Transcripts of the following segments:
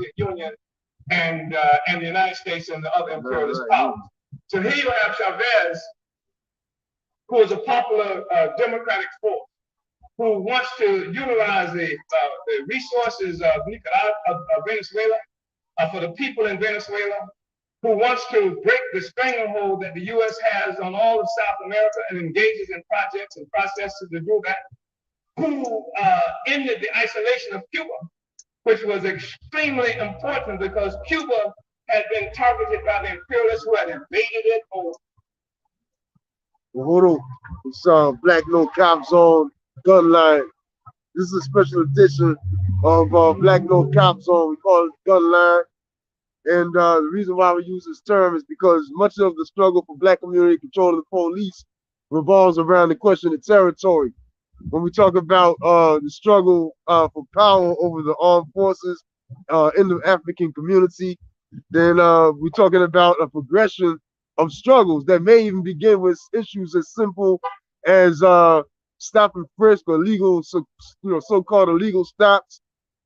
Soviet Union and the United States and the other imperialist powers. So here you have Chavez, who is a popular democratic force, who wants to utilize the resources of Venezuela for the people in Venezuela, who wants to break the stranglehold that the U.S. has on all of South America and engages in projects and processes to do that, who ended the isolation of Cuba, which was extremely important because Cuba had been targeted by the imperialists who had invaded it. Hold on. It's Black No Cops on Gun Line. This is a special edition of Black No Cops on. We call it Gun Line. And the reason why we use this term is because much of the struggle for Black community control of the police revolves around the question of territory. When we talk about the struggle for power over the armed forces in the African community, then we're talking about a progression of struggles that may even begin with issues as simple as stop and frisk or legal, so-called illegal stops,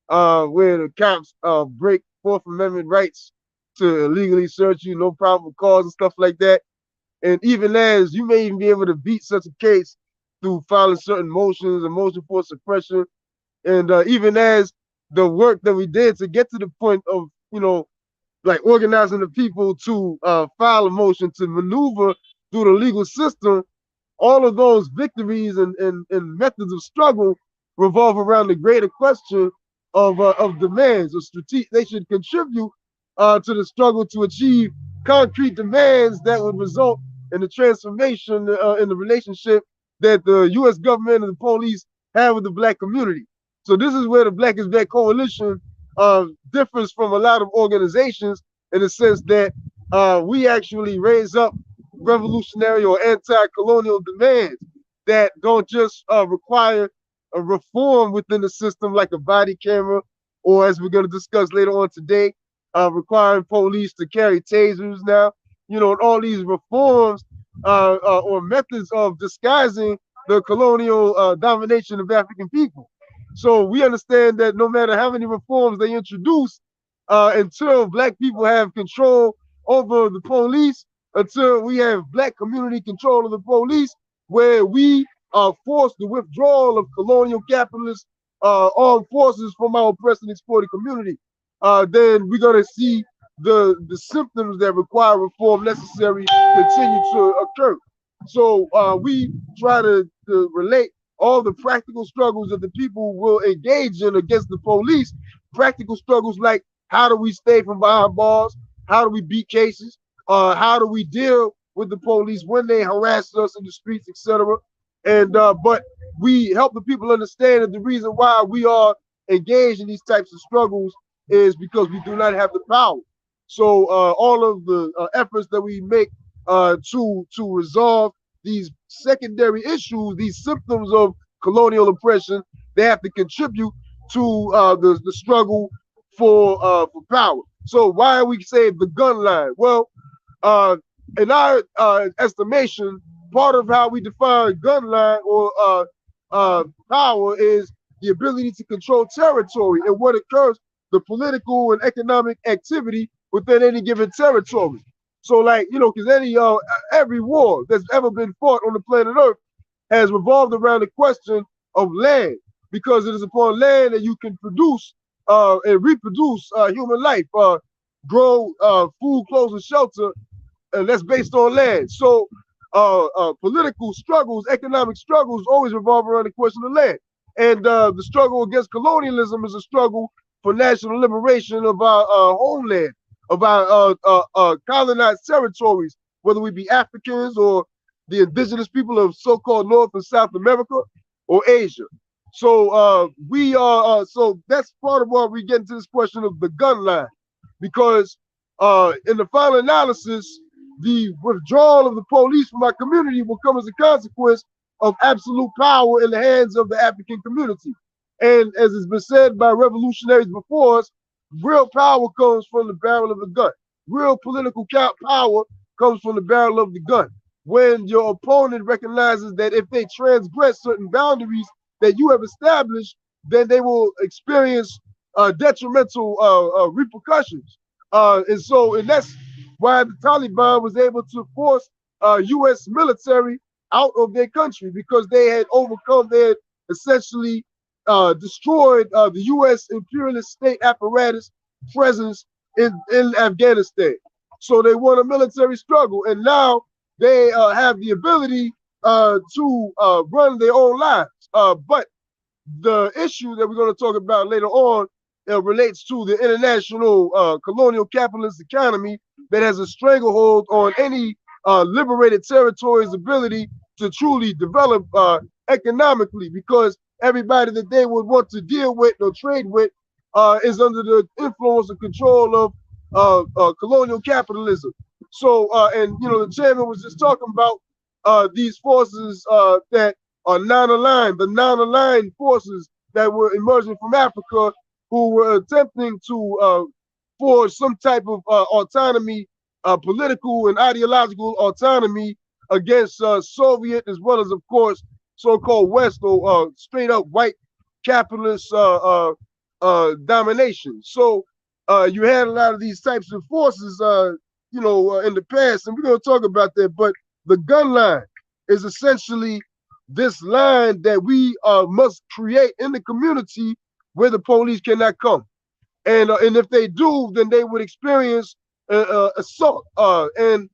where the cops break Fourth Amendment rights to illegally search you, no probable cause and stuff like that. And even as you may even be able to beat such a case through filing certain motions, a motion for suppression, and even as the work that we did to get to the point of, like organizing the people to file a motion to maneuver through the legal system, all of those victories and methods of struggle revolve around the greater question of demands or strategic. They should contribute to the struggle to achieve concrete demands that would result in the transformation in the relationship that the U.S. government and the police have with the Black community. So this is where the Black is Black Coalition differs from a lot of organizations in the sense that we actually raise up revolutionary or anti-colonial demands that don't just require a reform within the system like a body camera, or as we're going to discuss later on today, requiring police to carry tasers now, and all these reforms or methods of disguising the colonial domination of African people. So we understand that no matter how many reforms they introduce, until Black people have control over the police, until we have Black community control of the police, where we force the withdrawal of colonial capitalist armed forces from our oppressed and exploited community, then we're going to see the symptoms that require reform necessary continue to occur. So we try to relate all the practical struggles that the people will engage in against the police, practical struggles like how do we stay from behind bars, how do we beat cases, how do we deal with the police when they harass us in the streets, etc. And but we help the people understand that the reason why we are engaged in these types of struggles is because we do not have the power. So all of the efforts that we make to resolve these secondary issues, these symptoms of colonial oppression, they have to contribute to the struggle for power. So why we say the gun line? Well, in our estimation, part of how we define gun line or power is the ability to control territory and what occurs, the political and economic activity within any given territory. So like, because every war that's ever been fought on the planet Earth has revolved around the question of land, because it is upon land that you can produce and reproduce human life, grow food, clothes, and shelter, and that's based on land. So political struggles, economic struggles always revolve around the question of land. And the struggle against colonialism is a struggle for national liberation of our homeland, of our colonized territories, whether we be Africans or the indigenous people of so-called North and South America or Asia. So we are, so that's part of why we get into this question of the gun line, because in the final analysis, the withdrawal of the police from our community will come as a consequence of absolute power in the hands of the African community. And as has been said by revolutionaries before us, real power comes from the barrel of the gun. Real political power comes from the barrel of the gun. When your opponent recognizes that if they transgress certain boundaries that you have established, then they will experience detrimental repercussions. And that's why the Taliban was able to force U.S. military out of their country, because they had essentially destroyed the U.S. imperialist state apparatus presence in Afghanistan. So they won a military struggle, and now they have the ability to run their own lives. But the issue that we're going to talk about later on relates to the international colonial capitalist economy that has a stranglehold on any liberated territory's ability to truly develop economically, because everybody that they would want to deal with or trade with is under the influence and control of colonial capitalism. So, and you know, the chairman was just talking about these forces that are non-aligned, the non-aligned forces that were emerging from Africa, who were attempting to forge some type of autonomy, political and ideological autonomy against Soviet, as well as, of course, so-called West or straight up white capitalist domination. So you had a lot of these types of forces, you know, in the past, and we're going to talk about that. But the gun line is essentially this line that we must create in the community where the police cannot come. And if they do, then they would experience assault. And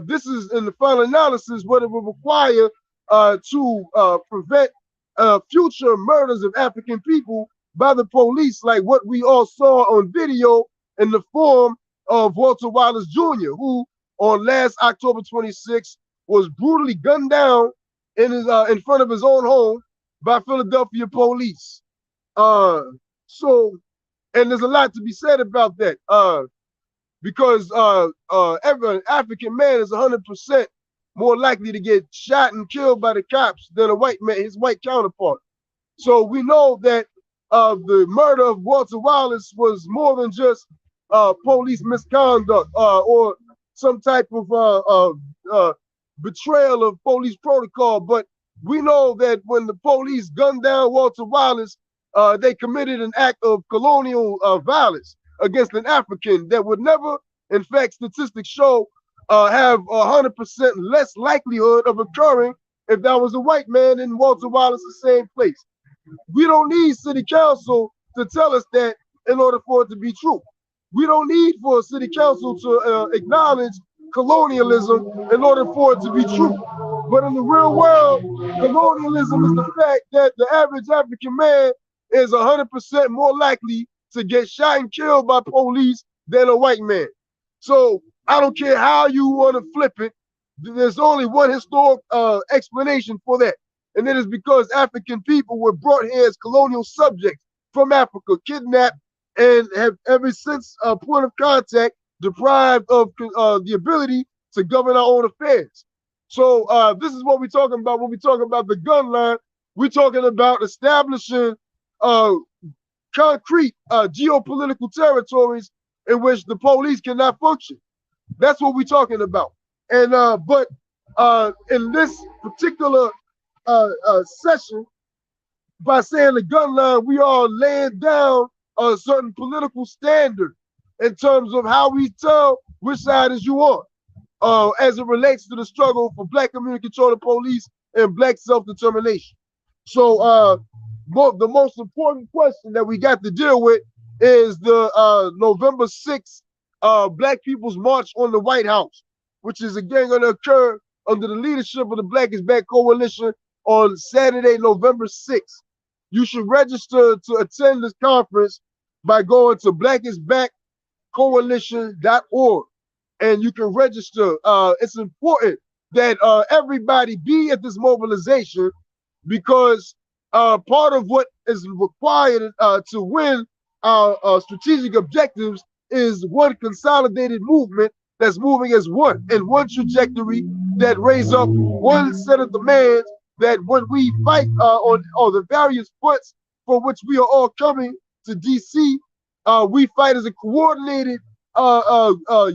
this is, in the final analysis, what it will require to prevent future murders of African people by the police, like what we all saw on video in the form of Walter Wallace Jr., who on last October 26th was brutally gunned down in front of his own home by Philadelphia police. So, and there's a lot to be said about that, because every African man is 100% more likely to get shot and killed by the cops than a white man, his white counterpart. So we know that the murder of Walter Wallace was more than just police misconduct or some type of betrayal of police protocol, but we know that when the police gunned down Walter Wallace, they committed an act of colonial violence against an African that would never, in fact, statistics show, have 100% less likelihood of occurring if that was a white man in Walter Wallace's same place. We don't need city council to tell us that in order for it to be true. We don't need for a city council to acknowledge colonialism in order for it to be true. But in the real world, colonialism is the fact that the average African man is 100% more likely to get shot and killed by police than a white man. So I don't care how you want to flip it, there's only one historic explanation for that. And it is because African people were brought here as colonial subjects from Africa, kidnapped, and have ever since point of contact deprived of the ability to govern our own affairs. So this is what we're talking about when we talk about the gun line. We're talking about establishing concrete geopolitical territories in which the police cannot function. That's what we're talking about. And but in this particular session, by saying the gun line, we are laying down a certain political standard in terms of how we tell which side is you on, as it relates to the struggle for Black community control of police and Black self-determination. So the most important question that we got to deal with is the November 6th Black People's March on the White House, which is again going to occur under the leadership of the Black is Back Coalition on Saturday, November 6th. You should register to attend this conference by going to blackisbackcoalition.org, and you can register. It's important that everybody be at this mobilization, because part of what is required to win our strategic objectives is one consolidated movement that's moving as one, and one trajectory that raise up one set of demands that when we fight on the various fronts for which we are all coming to DC, we fight as a coordinated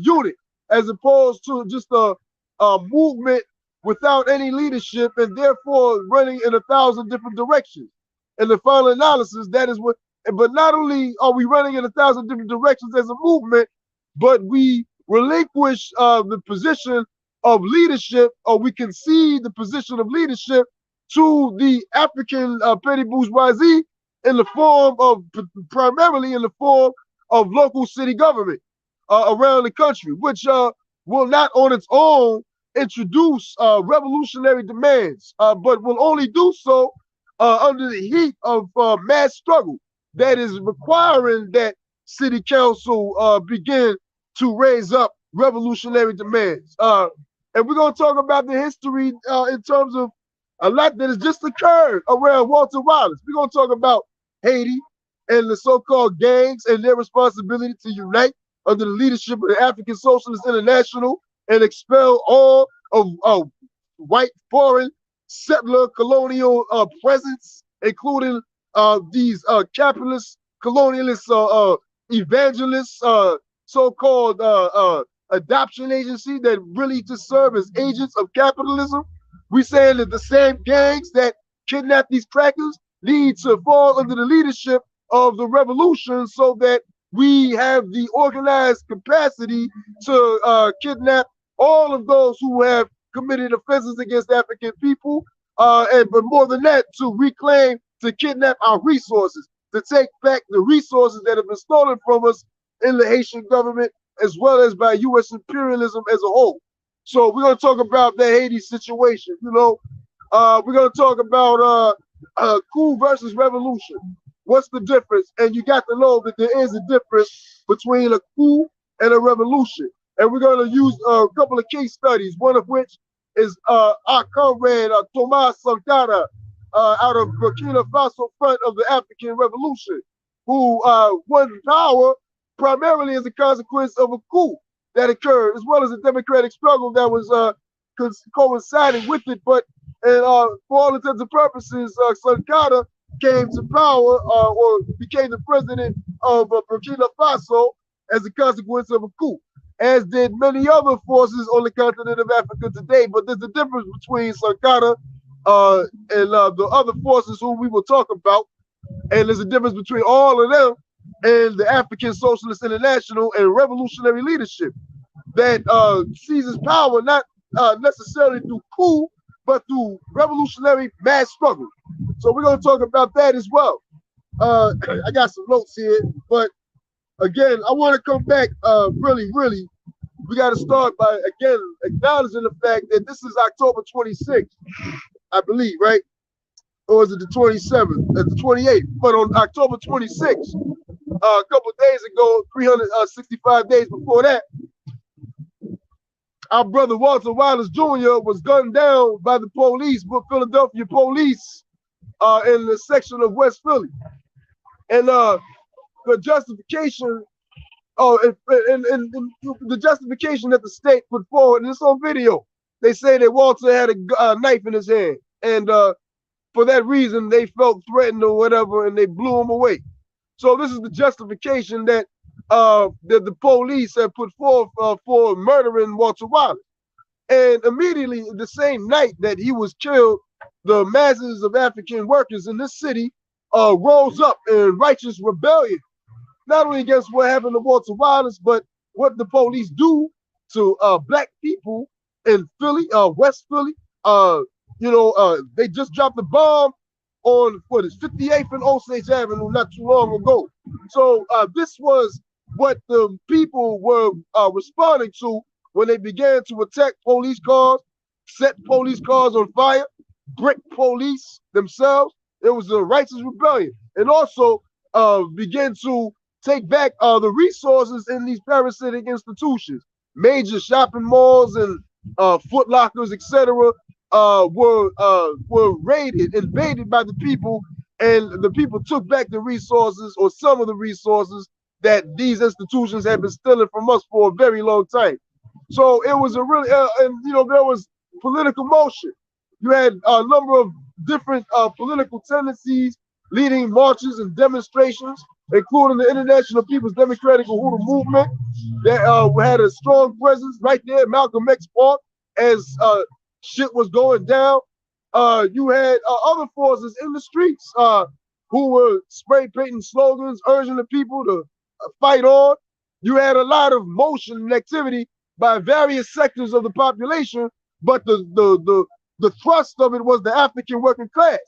unit, as opposed to just a movement without any leadership and therefore running in 1,000 different directions. In the final analysis, that is what But not only are we running in 1,000 different directions as a movement, but we relinquish the position of leadership, or we concede the position of leadership to the African petty bourgeoisie in the form of, primarily in the form of local city government around the country, which will not on its own introduce revolutionary demands, but will only do so under the heat of mass struggle that is requiring that city council begin to raise up revolutionary demands. And we're going to talk about the history in terms of a lot that has just occurred around Walter Wallace. We're going to talk about Haiti and the so-called gangs and their responsibility to unite under the leadership of the African Socialist International and expel all of white, foreign, settler, colonial presence, including these capitalist, colonialist, evangelists, so-called adoption agency that really just serve as agents of capitalism. We saying that the same gangs that kidnap these crackers need to fall under the leadership of the revolution so that we have the organized capacity to kidnap all of those who have committed offenses against African people, but more than that, to reclaim, to kidnap our resources, to take back the resources that have been stolen from us in the Haitian government, as well as by U.S. imperialism as a whole. So we're going to talk about the Haiti situation. You know, we're going to talk about coup versus revolution. What's the difference? And you got to know that there is a difference between a coup and a revolution. And we're going to use a couple of case studies, one of which is our comrade Thomas Sankara out of Burkina Faso front of the African Revolution, who won power primarily as a consequence of a coup that occurred, as well as a democratic struggle that was coinciding with it. But for all intents and purposes, Sankara came to power or became the president of Burkina Faso as a consequence of a coup, as did many other forces on the continent of Africa today. But there's a difference between Sankara and the other forces who we will talk about, and there's a difference between all of them and the African Socialist International and revolutionary leadership that seizes power not necessarily through coup, but through revolutionary mass struggle. So we're going to talk about that as well. I got some notes here, but again, I want to come back really, we got to start by, again, acknowledging the fact that this is October 26th, I believe, right? Or is it the 27th? The 28th. But on October 26th, a couple of days ago, 365 days before that, our brother Walter Wallace Jr. was gunned down by the police, Philadelphia police, in the section of West Philly. And the justification, and the justification that the state put forward, and it's on video, they say that Walter had a knife in his hand. And for that reason, they felt threatened or whatever, and they blew him away. So this is the justification that the police have put forth for murdering Walter Wallace. And immediately, the same night that he was killed, the masses of African workers in this city rose up in righteous rebellion, not only against what happened to Walter Wallace, but what the police do to black people in Philly, West Philly. They just dropped a bomb on 58th and Osage Avenue not too long ago. So this was what the people were responding to when they began to attack police cars, set police cars on fire, brick police themselves. It was a righteous rebellion. And also begin to take back the resources in these parasitic institutions. Major shopping malls and Foot Lockers, etc., were raided, invaded by the people, and the people took back the resources, or some of the resources, that these institutions had been stealing from us for a very long time. So it was a really, there was political motion. You had a number of different political tendencies leading marches and demonstrations, including the International People's Democratic Uhuru Movement that had a strong presence right there at Malcolm X Park as shit was going down. You had other forces in the streets who were spray painting slogans, urging the people to fight on. You had a lot of motion and activity by various sectors of the population, but the thrust of it was the African working class.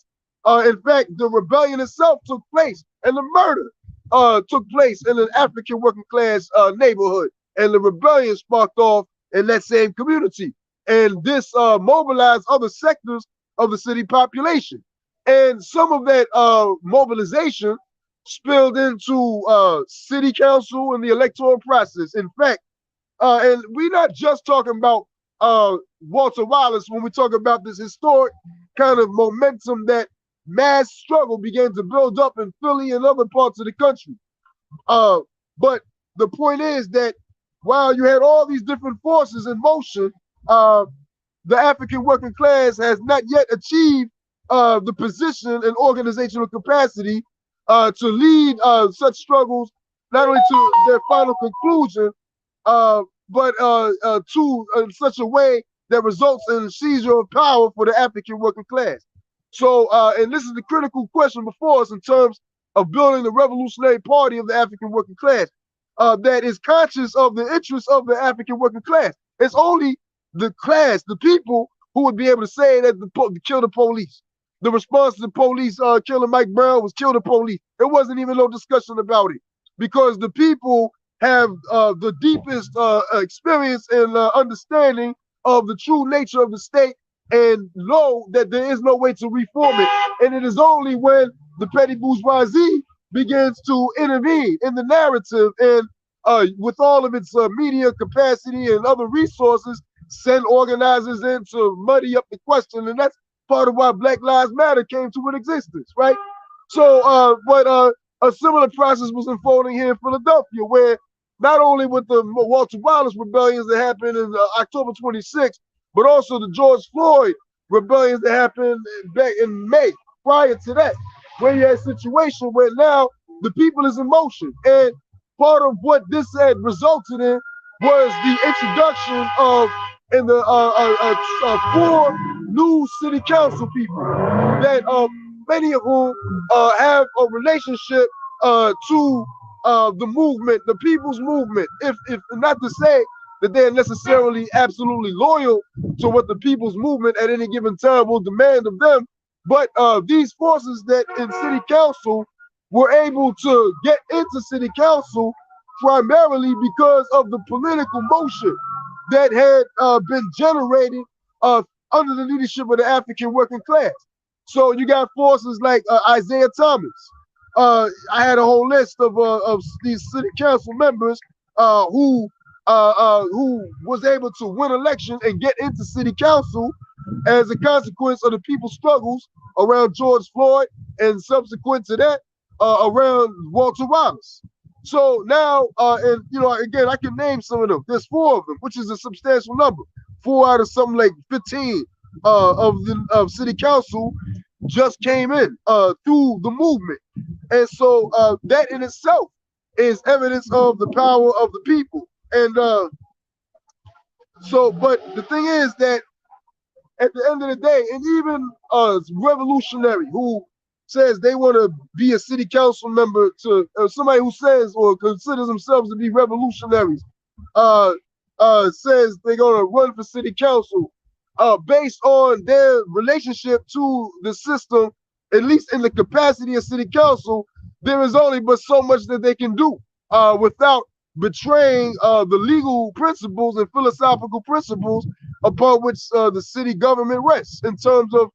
In fact, the rebellion itself took place, and the murder took place in an African working class neighborhood, and the rebellion sparked off in that same community. And this mobilized other sectors of the city population. And some of that mobilization spilled into city council and the electoral process. In fact, and we're not just talking about Walter Wallace when we talk about this historic kind of momentum that mass struggle began to build up in Philly and other parts of the country. But the point is that while you had all these different forces in motion, the African working class has not yet achieved the position and organizational capacity to lead such struggles, not only to their final conclusion, but to such a way that results in seizure of power for the African working class. So, and this is the critical question before us in terms of building the revolutionary party of the African working class that is conscious of the interests of the African working class. It's only the class, the people, who would be able to say that kill the police. The response to the police killing Mike Brown was kill the police. There wasn't even no discussion about it because the people have the deepest experience and understanding of the true nature of the state and know that there is no way to reform it. And it is only when the petty bourgeoisie begins to intervene in the narrative and with all of its media capacity and other resources, send organizers in to muddy up the question. And that's part of why Black Lives Matter came to an existence, right? So, but a similar process was unfolding here in Philadelphia, where not only with the Walter Wallace rebellions that happened in October 26th, but also the George Floyd rebellions that happened back in May. Prior to that, where you had a situation where now the people is in motion. And part of what this had resulted in was the introduction of four new city council people that many of whom have a relationship to the movement, the people's movement. If not to say that they're necessarily absolutely loyal to what the people's movement at any given time will demand of them, but these forces that in city council were able to get into city council primarily because of the political motion that had been generated under the leadership of the African working class. So you got forces like Isaiah Thomas. I had a whole list of these city council members who was able to win election and get into city council as a consequence of the people's struggles around George Floyd and subsequent to that around Walter Wallace. So now, and you know, again, I can name some of them. There's 4 of them, which is a substantial number. 4 out of something like 15 of city council just came in through the movement. And so that in itself is evidence of the power of the people. And so, but the thing is that at the end of the day, and even revolutionary who says they want to be a city council member, to somebody who says or considers themselves to be revolutionaries, says they're going to run for city council based on their relationship to the system, at least in the capacity of city council. There is only but so much that they can do without betraying the legal principles and philosophical principles upon which the city government rests in terms of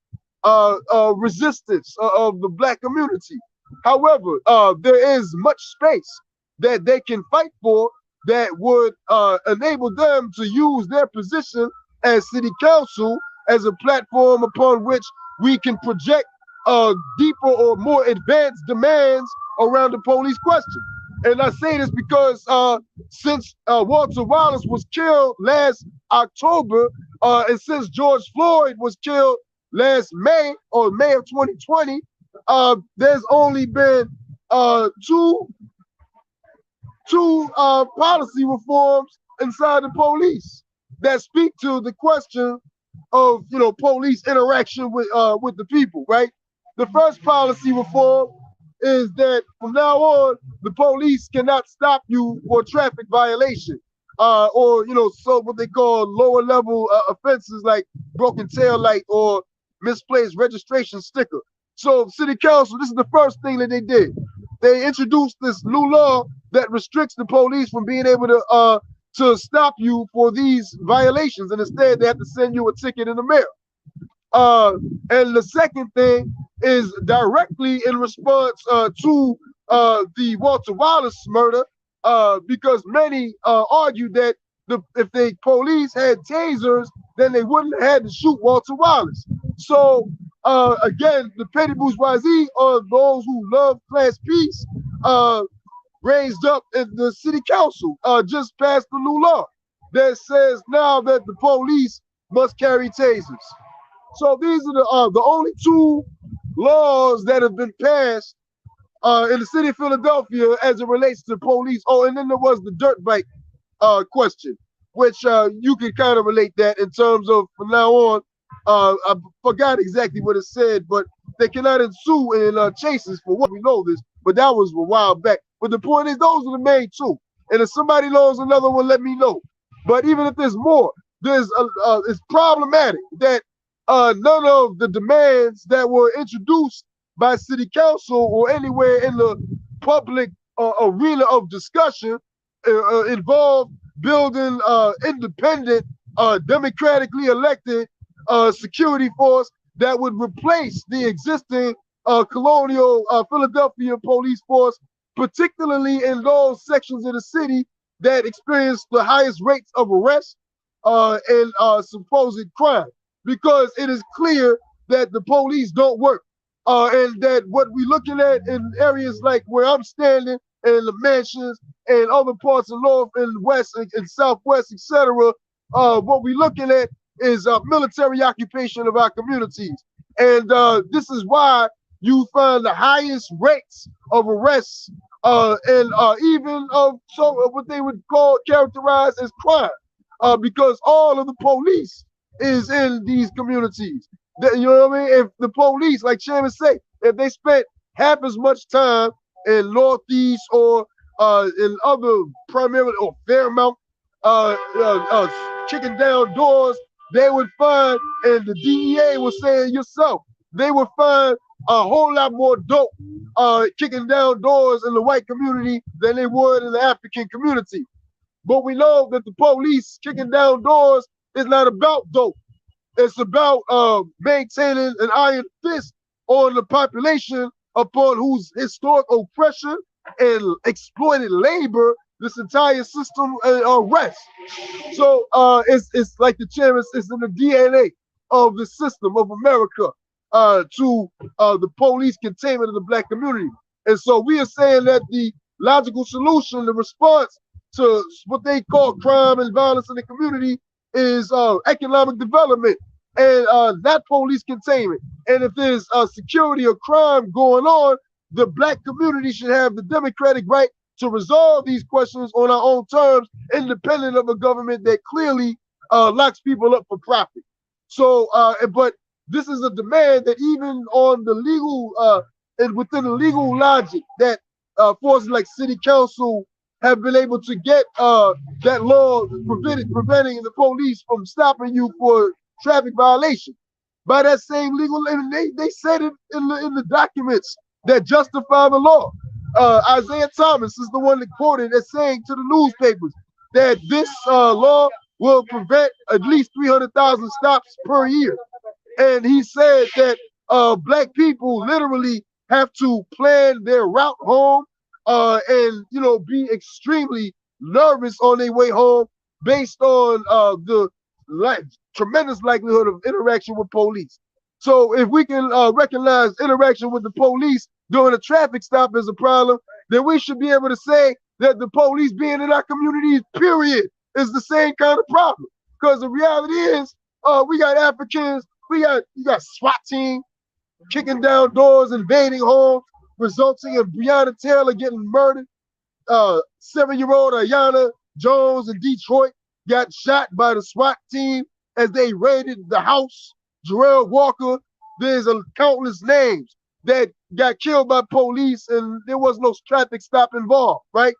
resistance of the Black community. However, there is much space that they can fight for that would enable them to use their position as city council as a platform upon which we can project deeper or more advanced demands around the police question. And I say this because since Walter Wallace was killed last October, and since George Floyd was killed last May, or May of 2020, there's only been two policy reforms inside the police that speak to the question of, you know, police interaction with the people, right? The first policy reform is that from now on, the police cannot stop you for traffic violation, or so what they call lower level offenses like broken tail light or misplaced registration sticker. So city council, this is the first thing that they did. They introduced this new law that restricts the police from being able to stop you for these violations, and instead they have to send you a ticket in the mail. And the second thing is directly in response to the Walter Wallace murder, because many argue that if the police had tasers, then they wouldn't have had to shoot Walter Wallace. So again, the petty bourgeoisie, or those who love class peace, raised up in the city council, just passed the new law that says now that the police must carry tasers. So these are the only two laws that have been passed in the city of Philadelphia as it relates to police. Oh, and then there was the dirt bike question, which you can kind of relate that in terms of from now on. I forgot exactly what it said, but they cannot ensue in chases for what we know this, but that was a while back. But the point is, those are the main two. And if somebody knows another one, let me know. But even if there's more, it's problematic that none of the demands that were introduced by city council or anywhere in the public arena of discussion involved building independent, democratically elected security force that would replace the existing colonial Philadelphia police force, particularly in those sections of the city that experience the highest rates of arrest and supposed crime. Because it is clear that the police don't work, and that what we're looking at in areas like where I'm standing, and the mansions, and other parts of North and West and Southwest, etc., what we're looking at is military occupation of our communities. And this is why you find the highest rates of arrests and even of what they would characterize as crime, because all of the police is in these communities. You know what I mean? If the police, like Chairman say, if they spent half as much time in Northeast or in other primarily or Fairmount kicking down doors, they would find, and the DEA was saying yourself, they would find a whole lot more dope kicking down doors in the white community than they would in the African community. But we know that the police kicking down doors is not about dope. It's about maintaining an iron fist on the population upon whose historic oppression and exploited labor this entire system rests. So it's like the chairman, it's in the DNA of the system of America to the police containment of the black community. And so we are saying that the logical solution, the response to what they call crime and violence in the community is economic development and not police containment. And if there's security or crime going on, the black community should have the democratic right to resolve these questions on our own terms, independent of a government that clearly locks people up for profit. So, but this is a demand that even on the legal and within the legal logic that forces like city council have been able to get that law preventing the police from stopping you for traffic violation. By that same legal, they said it in the documents that justify the law. Isaiah Thomas is the one that quoted as saying to the newspapers that this law will prevent at least 300,000 stops per year. And he said that black people literally have to plan their route home and be extremely nervous on their way home based on the tremendous likelihood of interaction with police. So if we can recognize interaction with the police during a traffic stop as a problem, then we should be able to say that the police being in our communities, period, is the same kind of problem. Because the reality is, we got Africans, you got SWAT team kicking down doors, invading homes, resulting in Breonna Taylor getting murdered. 7-year-old Ayanna Jones in Detroit got shot by the SWAT team as they raided the house. Jarrell Walker, there's countless names that got killed by police and there was no traffic stop involved, right?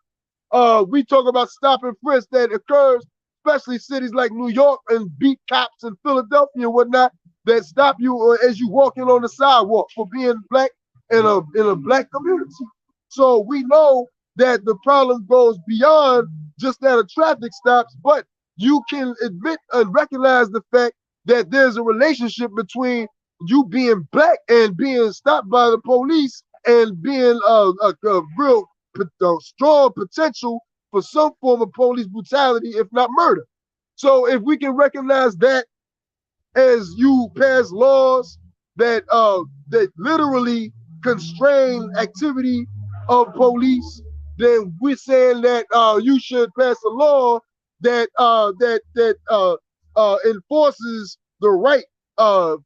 We talk about stop and frisk that occurs, especially cities like New York and beat cops in Philadelphia and whatnot that stop you as you walking on the sidewalk for being black in a black community. So we know that the problem goes beyond just that of traffic stops, but you can admit and recognize the fact that there's a relationship between you being black and being stopped by the police and being a real strong potential for some form of police brutality, if not murder. So if we can recognize that as you pass laws that that literally constrain activity of police, then we're saying that you should pass a law that enforces the right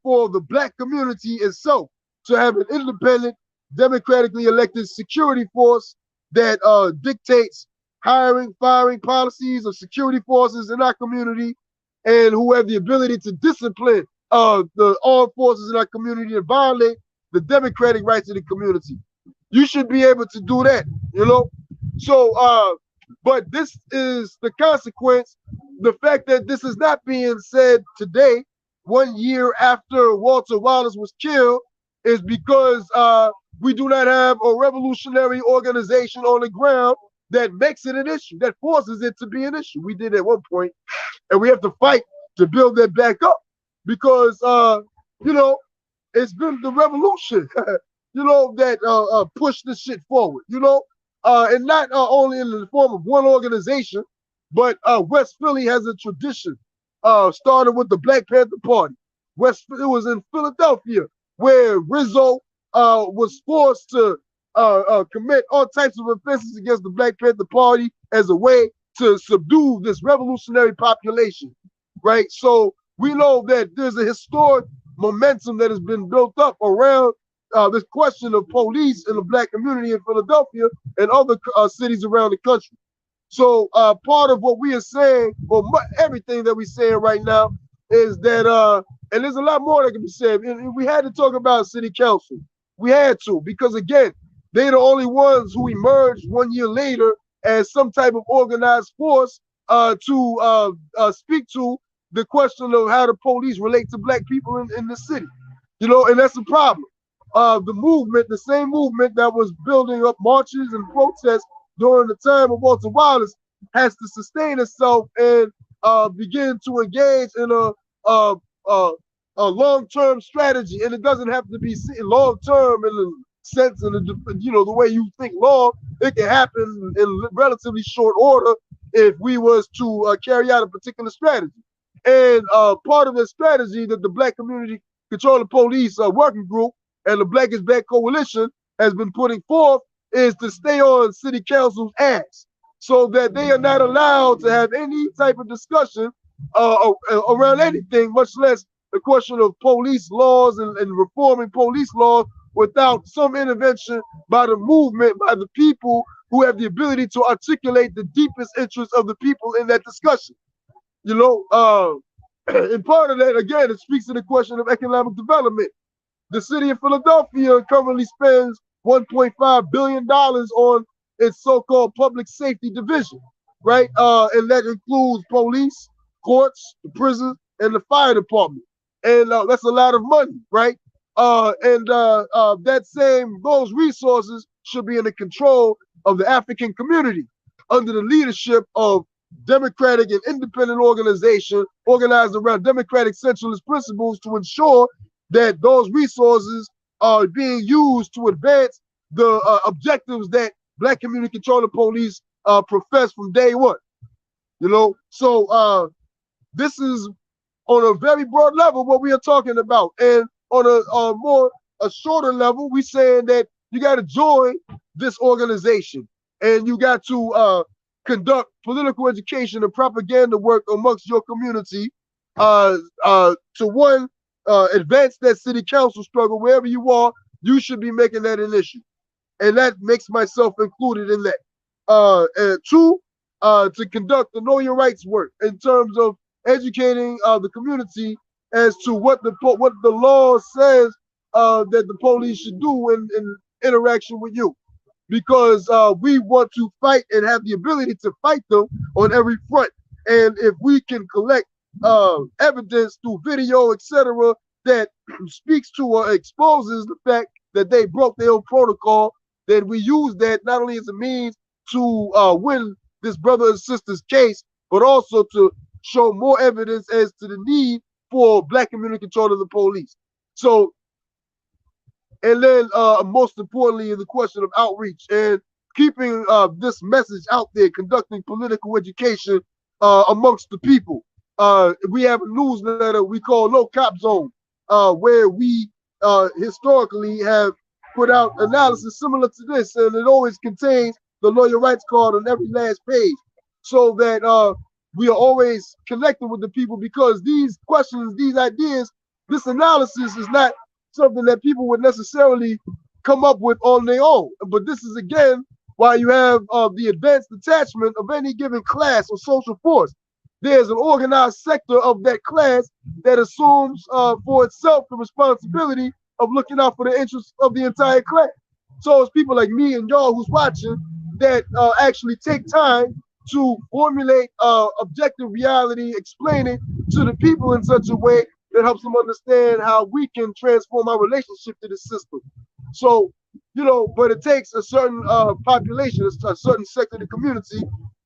for the black community itself to have an independent, democratically elected security force that dictates hiring, firing policies of security forces in our community, and who have the ability to discipline the armed forces in our community and violate the democratic rights of the community. You should be able to do that, you know? So, but this is the consequence. The fact that this is not being said today, 1 year after Walter Wallace was killed, is because we do not have a revolutionary organization on the ground that makes it an issue, that forces it to be an issue. We did at one point, and we have to fight to build that back up because, you know, it's been the revolution, you know, that pushed this shit forward, you know, and not only in the form of one organization, but West Philly has a tradition, started with the Black Panther Party. It was in Philadelphia where Rizzo was forced to commit all types of offenses against the Black Panther Party as a way to subdue this revolutionary population, right? So we know that there's a historic momentum that has been built up around this question of police in the black community in Philadelphia and other cities around the country. So part of what we are saying, or everything that we're saying right now, is that, and there's a lot more that can be said. And we had to talk about city council. We had to, because again, they're the only ones who emerged 1 year later as some type of organized force to speak to the question of how the police relate to black people in the city. You know, and that's the problem. The movement, the same movement that was building up marches and protests during the time of Walter Wallace, has to sustain itself and begin to engage in a long-term strategy. And it doesn't have to be long-term in the sense of the way you think long. It can happen in relatively short order if we was to carry out a particular strategy. And part of the strategy that the Black Community Control the Police Working Group and the Black is Back Coalition has been putting forth is to stay on city council's ass so that they are not allowed to have any type of discussion around anything, much less the question of police laws and reforming police laws without some intervention by the movement, by the people who have the ability to articulate the deepest interests of the people in that discussion. You know, and part of that, again, it speaks to the question of economic development. The city of Philadelphia currently spends $1.5 billion on its so-called public safety division, right? And that includes police, courts, the prison, and the fire department. And that's a lot of money, right? Those resources should be in the control of the African community under the leadership of democratic and independent organization organized around democratic centralist principles to ensure that those resources are being used to advance the objectives that Black Community Control the Police profess from day one. You know, so this is on a very broad level what we are talking about, and on a shorter level, we saying that you got to join this organization and you got to conduct political education and propaganda work amongst your community to advance that city council struggle wherever you are. You should be making that an issue, and that makes myself included in that. And two, to conduct the know your rights work in terms of educating the community as to what the law says that the police should do in interaction with you, because we want to fight and have the ability to fight them on every front. And if we can collect evidence through video, etc., that speaks to or exposes the fact that they broke their own protocol, then we use that not only as a means to win this brother and sister's case, but also to show more evidence as to the need for Black community control of the police. So, and then most importantly, the question of outreach and keeping this message out there, conducting political education amongst the people. We have a newsletter we call No Cop Zone, where we historically have put out analysis similar to this, and it always contains the lawyer rights card on every last page, so that we are always connecting with the people, because these questions, these ideas, this analysis is not something that people would necessarily come up with on their own. But this is, again, why you have the advanced detachment of any given class or social force. There's an organized sector of that class that assumes for itself the responsibility of looking out for the interests of the entire class. So it's people like me and y'all who's watching that actually take time to formulate objective reality, explain it to the people in such a way that helps them understand how we can transform our relationship to the system. So, you know, but it takes a certain population, a certain sector of the community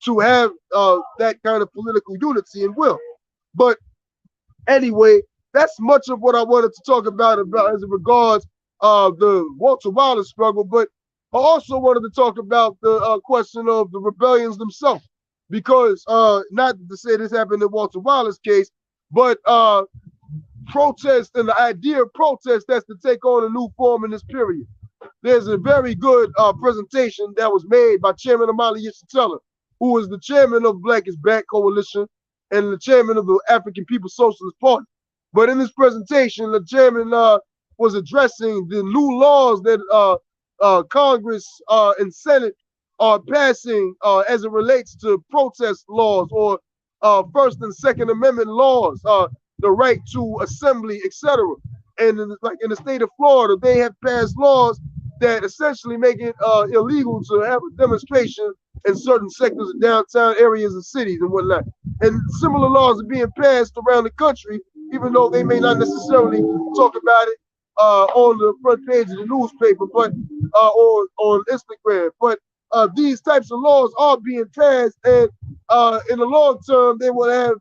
to have that kind of political unity and will. But anyway, that's much of what I wanted to talk about as it regards the Walter Wallace struggle. But I also wanted to talk about the question of the rebellions themselves, because not to say this happened in Walter Wallace's case, but protest and the idea of protest that's to take on a new form in this period. There's a very good presentation that was made by Chairman Amali Yeshitela, who is the chairman of Black is Back Coalition and the chairman of the African People's Socialist Party. But in this presentation, the chairman was addressing the new laws that Congress and Senate are passing as it relates to protest laws or First and Second Amendment laws, the right to assembly, etc. And like in the state of Florida, they have passed laws that essentially make it illegal to have a demonstration in certain sectors of downtown areas and cities and whatnot. And similar laws are being passed around the country, even though they may not necessarily talk about it on the front page of the newspaper, but or on Instagram. But these types of laws are being passed, and in the long term, they will have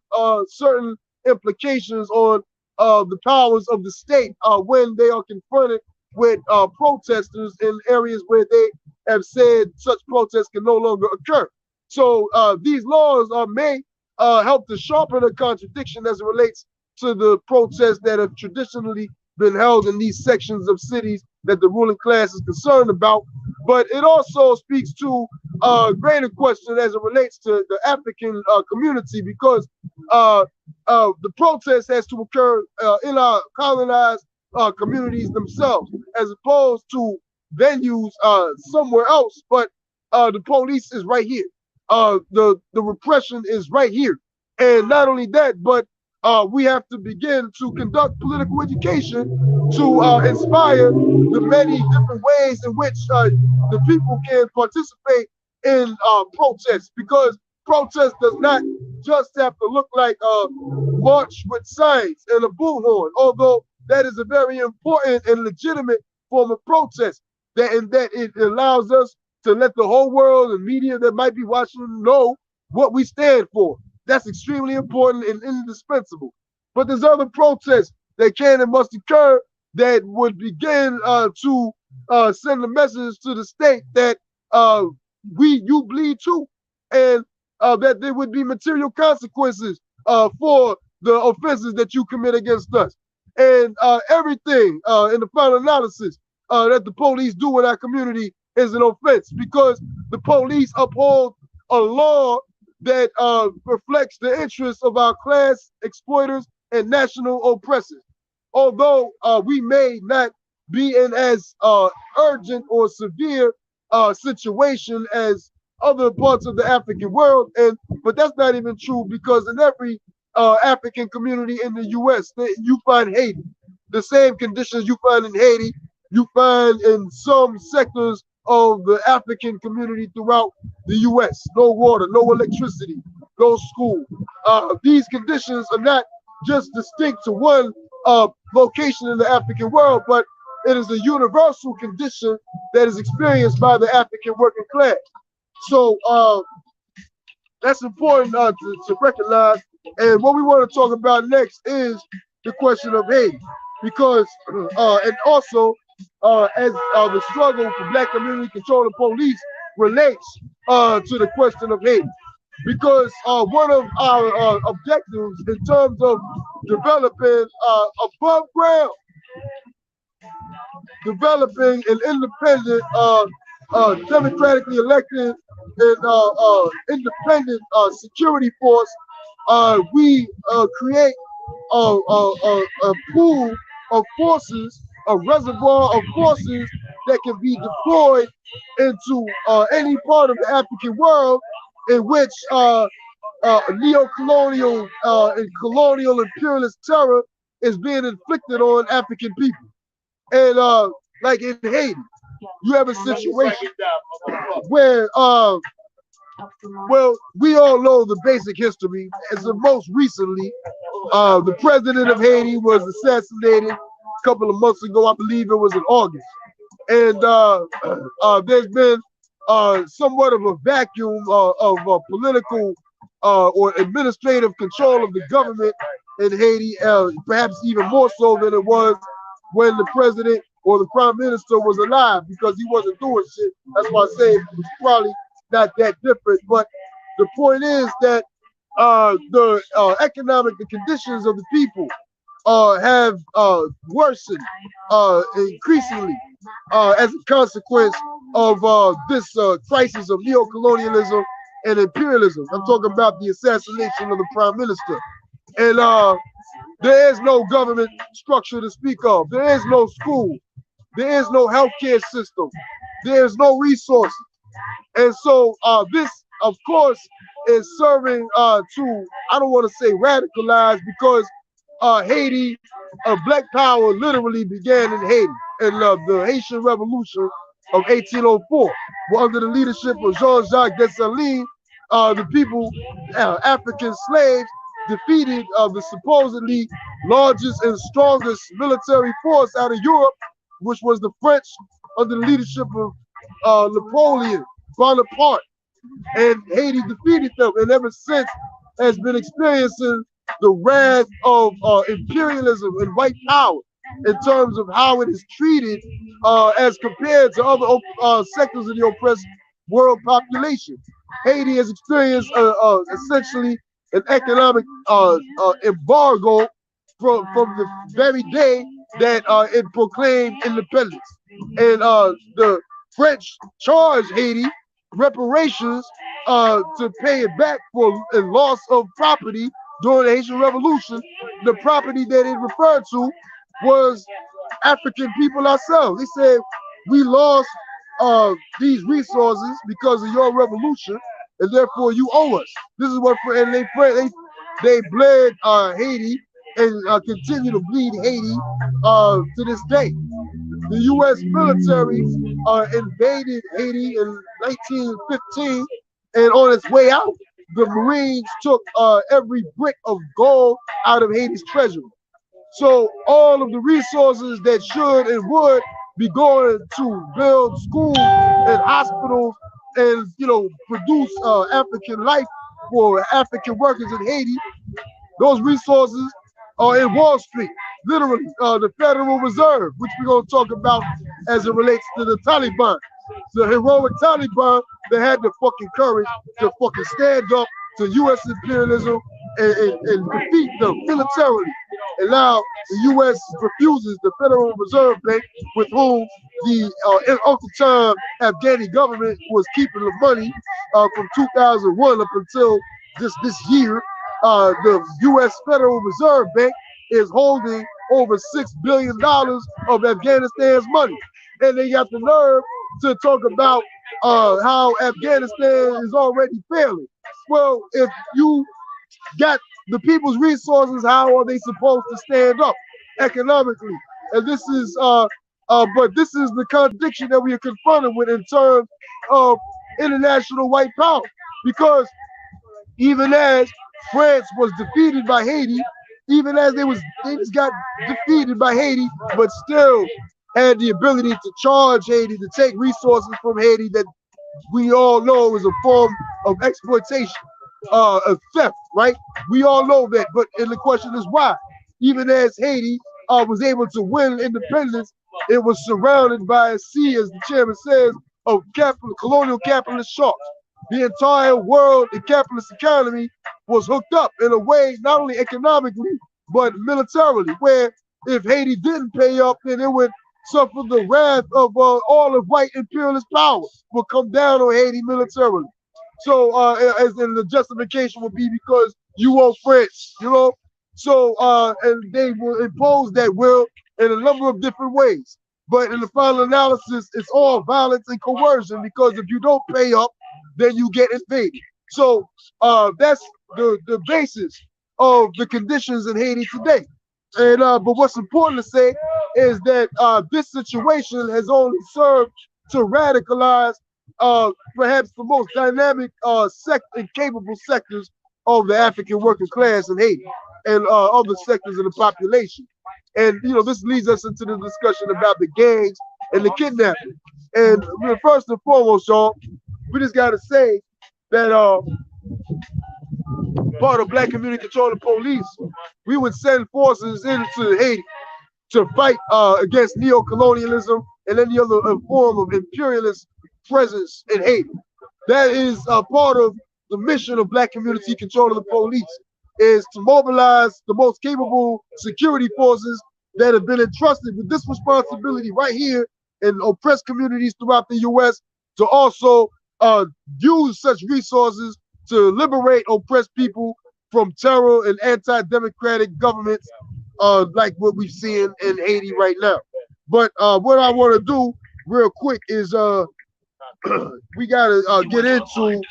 certain implications on the powers of the state when they are confronted with protesters in areas where they have said such protests can no longer occur. So these laws may help to sharpen a contradiction as it relates to the protests that have traditionally been held in these sections of cities that the ruling class is concerned about. But it also speaks to a greater question as it relates to the African community, because the protest has to occur in our colonized communities themselves, as opposed to venues somewhere else. But the police is right here. The repression is right here. And not only that, but we have to begin to conduct political education to inspire the many different ways in which the people can participate in protests, because protest does not just have to look like a march with signs and a bullhorn, although that is a very important and legitimate form of protest, and that it allows us to let the whole world and media that might be watching know what we stand for. That's extremely important and indispensable. But there's other protests that can and must occur that would begin to send a message to the state that you bleed too, and that there would be material consequences for the offenses that you commit against us. And everything in the final analysis that the police do in our community is an offense, because the police uphold a law that reflects the interests of our class exploiters and national oppressors. Although we may not be in as urgent or severe situation as other parts of the African world, but that's not even true, because in every African community in the U.S., you find Haiti. the same conditions you find in Haiti, you find in some sectors of the African community throughout the US. No water, no electricity, no school. These conditions are not just distinct to one location in the African world, but it is a universal condition that is experienced by the African working class. So that's important to recognize. And what we want to talk about next is the question of Haiti, because and also as the struggle for Black community control and police relates to the question of Haiti, because one of our objectives in terms of developing above ground, developing an independent, democratically elected and independent security force, we create a pool of forces, a reservoir of forces that can be deployed into any part of the African world in which neo-colonial and colonial imperialist terror is being inflicted on African people. And like in Haiti, you have a situation where well, we all know the basic history. As the most recently, the president of Haiti was assassinated a couple of months ago. I believe it was in August. And there's been somewhat of a vacuum of political or administrative control of the government in Haiti, perhaps even more so than it was when the president or the prime minister was alive, because he wasn't doing shit. That's why I say it was probably not that different. But the point is that the economic conditions of the people have worsened increasingly as a consequence of this crisis of neo-colonialism and imperialism. I'm talking about the assassination of the prime minister. And there is no government structure to speak of. There is no school. There is no healthcare system. There is no resources. And so this, of course, is serving to, I don't want to say radicalize, because Haiti, Black Power literally began in Haiti, in the Haitian Revolution of 1804, where under the leadership of Jean-Jacques Dessalines, the people, African slaves, defeated the supposedly largest and strongest military force out of Europe, which was the French under the leadership of Napoleon Bonaparte. And Haiti defeated them, and ever since has been experiencing the wrath of imperialism and white power in terms of how it is treated as compared to other sectors of the oppressed world population. Haiti has experienced essentially an economic embargo from the very day that it proclaimed independence. And the French charged Haiti reparations to pay it back for a loss of property during the Haitian Revolution. The property that it referred to was African people ourselves. They said, we lost these resources because of your revolution, and therefore you owe us. This is what, and they bled Haiti and continue to bleed Haiti to this day. The U.S. military invaded Haiti in 1915, and on its way out, the Marines took every brick of gold out of Haiti's treasury. So all of the resources that should and would be going to build schools and hospitals and, you know, produce African life for African workers in Haiti, those resources are in Wall Street, literally the Federal Reserve, which we're going to talk about as it relates to the Taliban. The heroic Taliban that had the fucking courage to fucking stand up to U.S. imperialism and defeat them militarily. And now the U.S. refuses the Federal Reserve Bank, with whom the at the time Afghani government was keeping the money from 2001 up until just this year. The U.S. Federal Reserve Bank is holding over $6 billion of Afghanistan's money. And they got the nerve to talk about how Afghanistan is already failing. Well, if you got the people's resources, how are they supposed to stand up? economically. And this is but this is the contradiction that we are confronted with in terms of international white power. Because even as France was defeated by Haiti, even as they just got defeated by Haiti, but still had the ability to charge Haiti, to take resources from Haiti that we all know is a form of exploitation, of theft, right? We all know that, but and the question is why? Even as Haiti was able to win independence, it was surrounded by a sea, as the chairman says, of colonial capitalist sharks. The entire world, the capitalist economy, was hooked up in a way, not only economically, but militarily, where if Haiti didn't pay up, then it would suffer the wrath of all of white imperialist power, will come down on Haiti militarily. So, as in the justification would be because you owe France, you know? So, and they will impose that will in a number of different ways. But in the final analysis, it's all violence and coercion, because if you don't pay up, then you get invaded. So that's the basis of the conditions in Haiti today. And but what's important to say is that this situation has only served to radicalize perhaps the most dynamic and capable sectors of the African working class in Haiti and other sectors of the population. And you know, this leads us into the discussion about the gangs and the kidnapping. And first and foremost, y'all, we just gotta say that part of Black community control the police, we would send forces into Haiti to fight against neo-colonialism and any other form of imperialist presence in Haiti. That is part of the mission of Black community control of the police, is to mobilize the most capable security forces that have been entrusted with this responsibility right here in oppressed communities throughout the U.S. to also use such resources to liberate oppressed people from terror and anti-democratic governments like what we've seen in Haiti right now. But what I want to do real quick is we gotta get into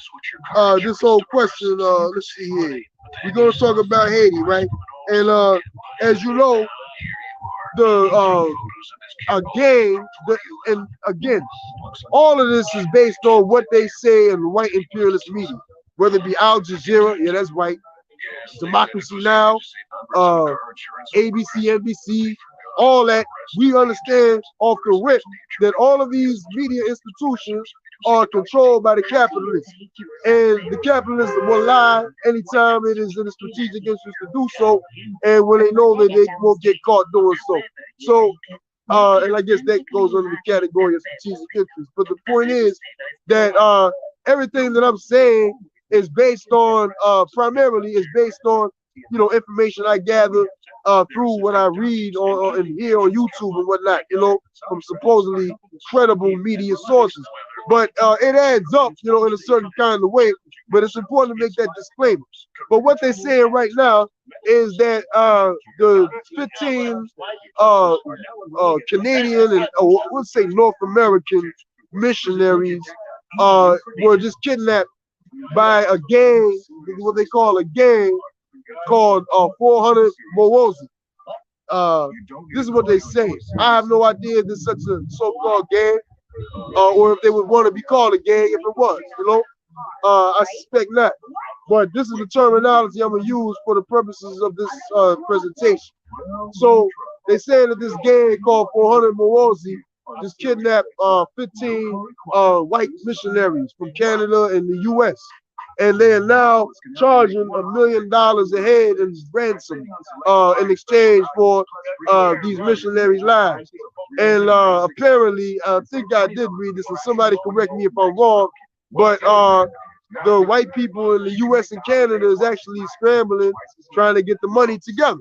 this whole question. Let's see here. We're gonna talk about Haiti, right? And as you know, the and again, all of this is based on what they say in the white imperialist media, whether it be Al Jazeera, yeah, that's right, Democracy Now, ABC, NBC, all that. We understand off the rip that all of these media institutions are controlled by the capitalists, and the capitalists will lie anytime it is in a strategic interest to do so, and when they know that they won't get caught doing so. So, and I guess that goes under the category of strategic interest. But the point is that everything that I'm saying is based on, primarily is based on, you know, information I gather through what I read and hear on YouTube and whatnot, you know, from supposedly credible media sources. But it adds up, you know, in a certain kind of way. But it's important to make that disclaimer. But what they're saying right now is that the 15 Canadian and let's say North American missionaries were just kidnapped by a gang, what they call a gang called 400 Mowozi. This is what they say. I have no idea if this is such a so-called gang, or if they would want to be called a gang if it was, you know. I suspect not. But this is the terminology I'm gonna use for the purposes of this presentation. So they say that this gang called 400 Mowozi just kidnapped 15 white missionaries from Canada and the U.S. And they are now charging $1 million a head in ransom in exchange for these missionaries' lives. And apparently, I think I did read this, and somebody correct me if I'm wrong, but the white people in the U.S. and Canada is actually scrambling, trying to get the money together.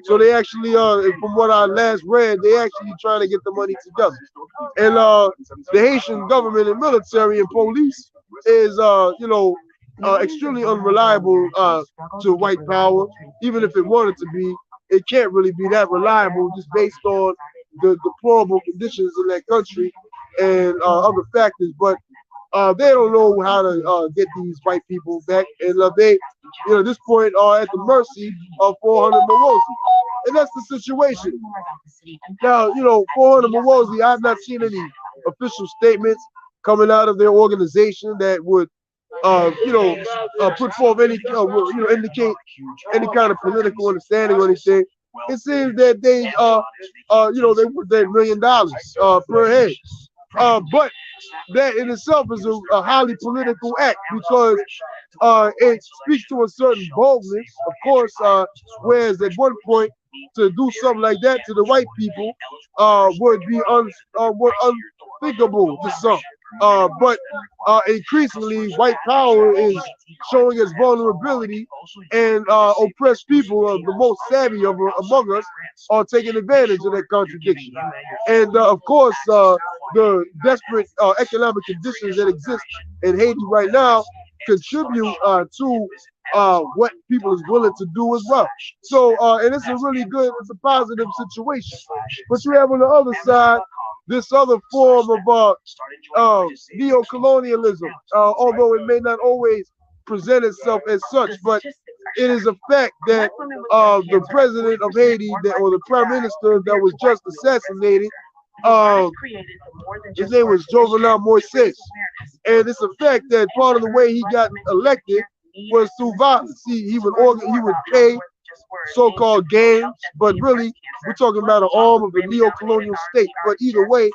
So they actually, from what I last read, they actually trying to get the money together. And the Haitian government and military and police is, you know, extremely unreliable to white power. Even if it wanted to be, it can't really be that reliable just based on the deplorable conditions in that country and other factors. But they don't know how to get these white people back, and they, you know, at this point are at the mercy of 400 Mowozi. and that's the situation. Now, you know, for the Mobilizing, I've not seen any official statements coming out of their organization that would, put forth any, indicate any kind of political understanding or anything. It seems that they, they put that $1 million per head. But that in itself is a highly political act because it speaks to a certain boldness, of course, whereas at one point to do something like that to the white people would be unthinkable to some. But increasingly, white power is showing its vulnerability, and oppressed people, the most savvy among us, are taking advantage of that contradiction. And of course, the desperate economic conditions that exist in Haiti right now contribute to what people is willing to do as well. So, and it's a really good, it's a positive situation. But you have on the other side this other form of neo-colonialism, although it may not always present itself as such, but it is a fact that the president of Haiti, or the prime minister that was just assassinated, his name was Jovenel Moïse, and it's a fact that part of the way he got elected was through violence. He would pay so-called gangs, but really we're talking about an arm of the neo-colonial state. But either way,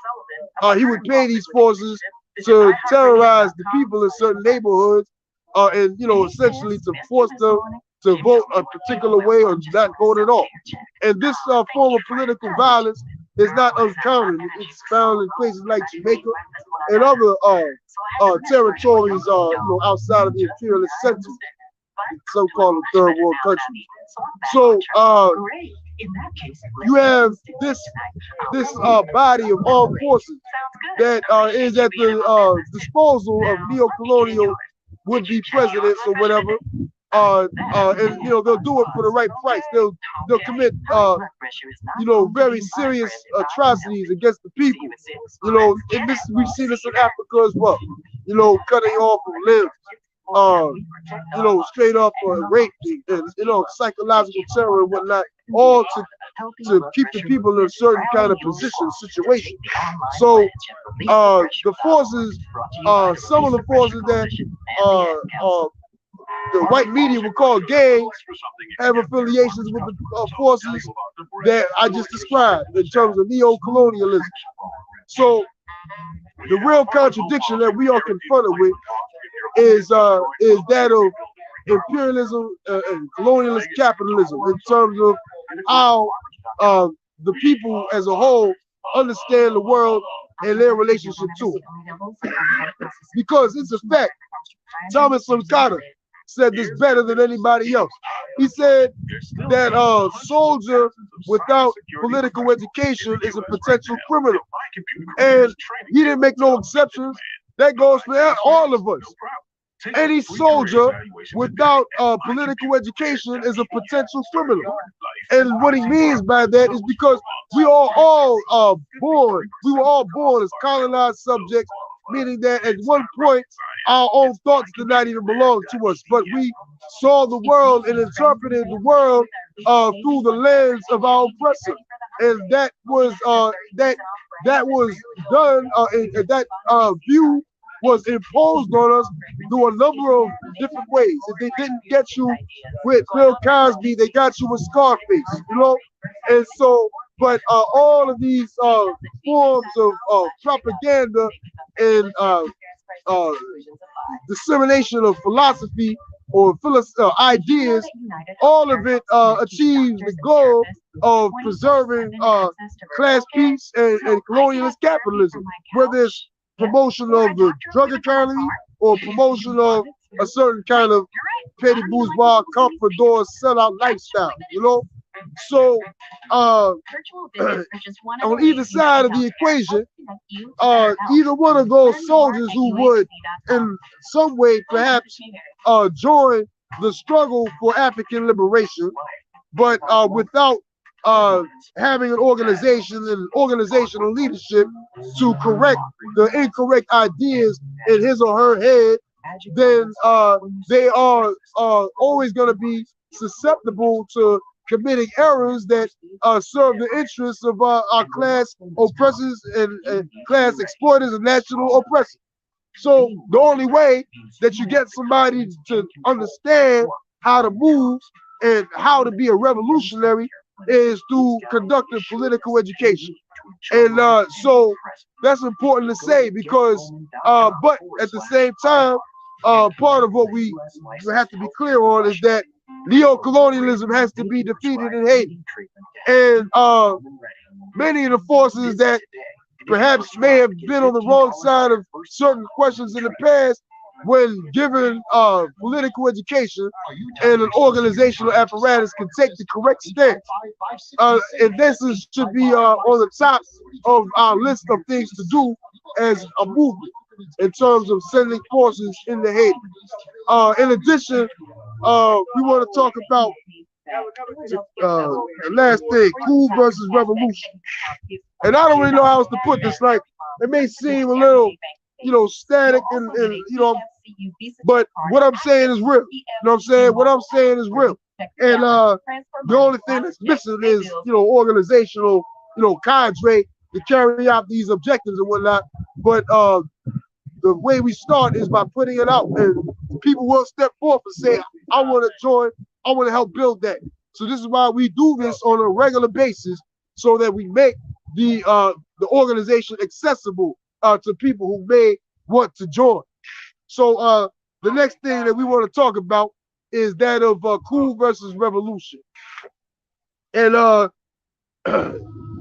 he would pay these forces to terrorize the people in certain neighborhoods, and essentially to force them to vote a particular way or not vote at all. And this form of political violence is not uncommon. It's found in places like Jamaica and other territories, outside of the imperialist center, so-called third world countries. So you have this body of armed forces that is at the disposal of neo-colonial would-be presidents or whatever. And they'll do it for the right price. They'll commit very serious atrocities against the people. And this, we've seen this in Africa as well. Cutting off of limbs, straight up rape, and psychological terror and whatnot, all to keep the people in a certain kind of situation. So the forces, some of the forces that the white media would call gangs, have affiliations with the forces that I just described in terms of neo-colonialism. So the real contradiction that we are confronted with is that of imperialism and colonialist capitalism in terms of how the people as a whole understand the world and their relationship to it. Because it's a fact. Thomas Sankara said this better than anybody else. He said that a soldier without political education is a potential criminal. And he didn't make no exceptions. That goes for all of us. Any soldier without political education is a potential criminal. And what he means by that is because we are all born, we were all born as colonized subjects, meaning that at one point our own thoughts did not even belong to us, but we saw the world and interpreted the world through the lens of our oppressor. And that was that was done, and that view was imposed on us through a number of different ways. If they didn't get you with Bill Cosby, they got you with Scarface, And so, but all of these forms of propaganda and dissemination of philosophy or ideas, all of it achieves the goal of preserving class peace and colonialist capitalism, whether it's promotion of the drug economy or promotion of a certain kind of petty bourgeois comprador sellout lifestyle, So on either side of the equation, either one of those soldiers who would in some way perhaps join the struggle for African liberation, but without having an organization and organizational leadership to correct the incorrect ideas in his or her head, then they are always going to be susceptible to committing errors that serve the interests of our class oppressors and class exploiters and national oppressors. So the only way that you get somebody to understand how to move and how to be a revolutionary is through conducting political education. And so that's important to say because, but at the same time, part of what we have to be clear on is that neo-colonialism has to be defeated in Haiti. And many of the forces that perhaps may have been on the wrong side of certain questions in the past, when given political education and an organizational apparatus can take the correct stance. And this should be on the top of our list of things to do as a movement in terms of sending forces into Haiti. In addition, we want to talk about the last thing, coup versus revolution. And I don't really know how else to put this. Like, it may seem a little, static and but what I'm saying is real. You know what I'm saying? What I'm saying is real. And the only thing that's missing is, organizational, cadre to carry out these objectives and whatnot. But the way we start is by putting it out, and people will step forth and say, I want to join, I want to help build that. So this is why we do this on a regular basis, so that we make the organization accessible to people who may want to join. So the next thing that we want to talk about is that of coup versus revolution. And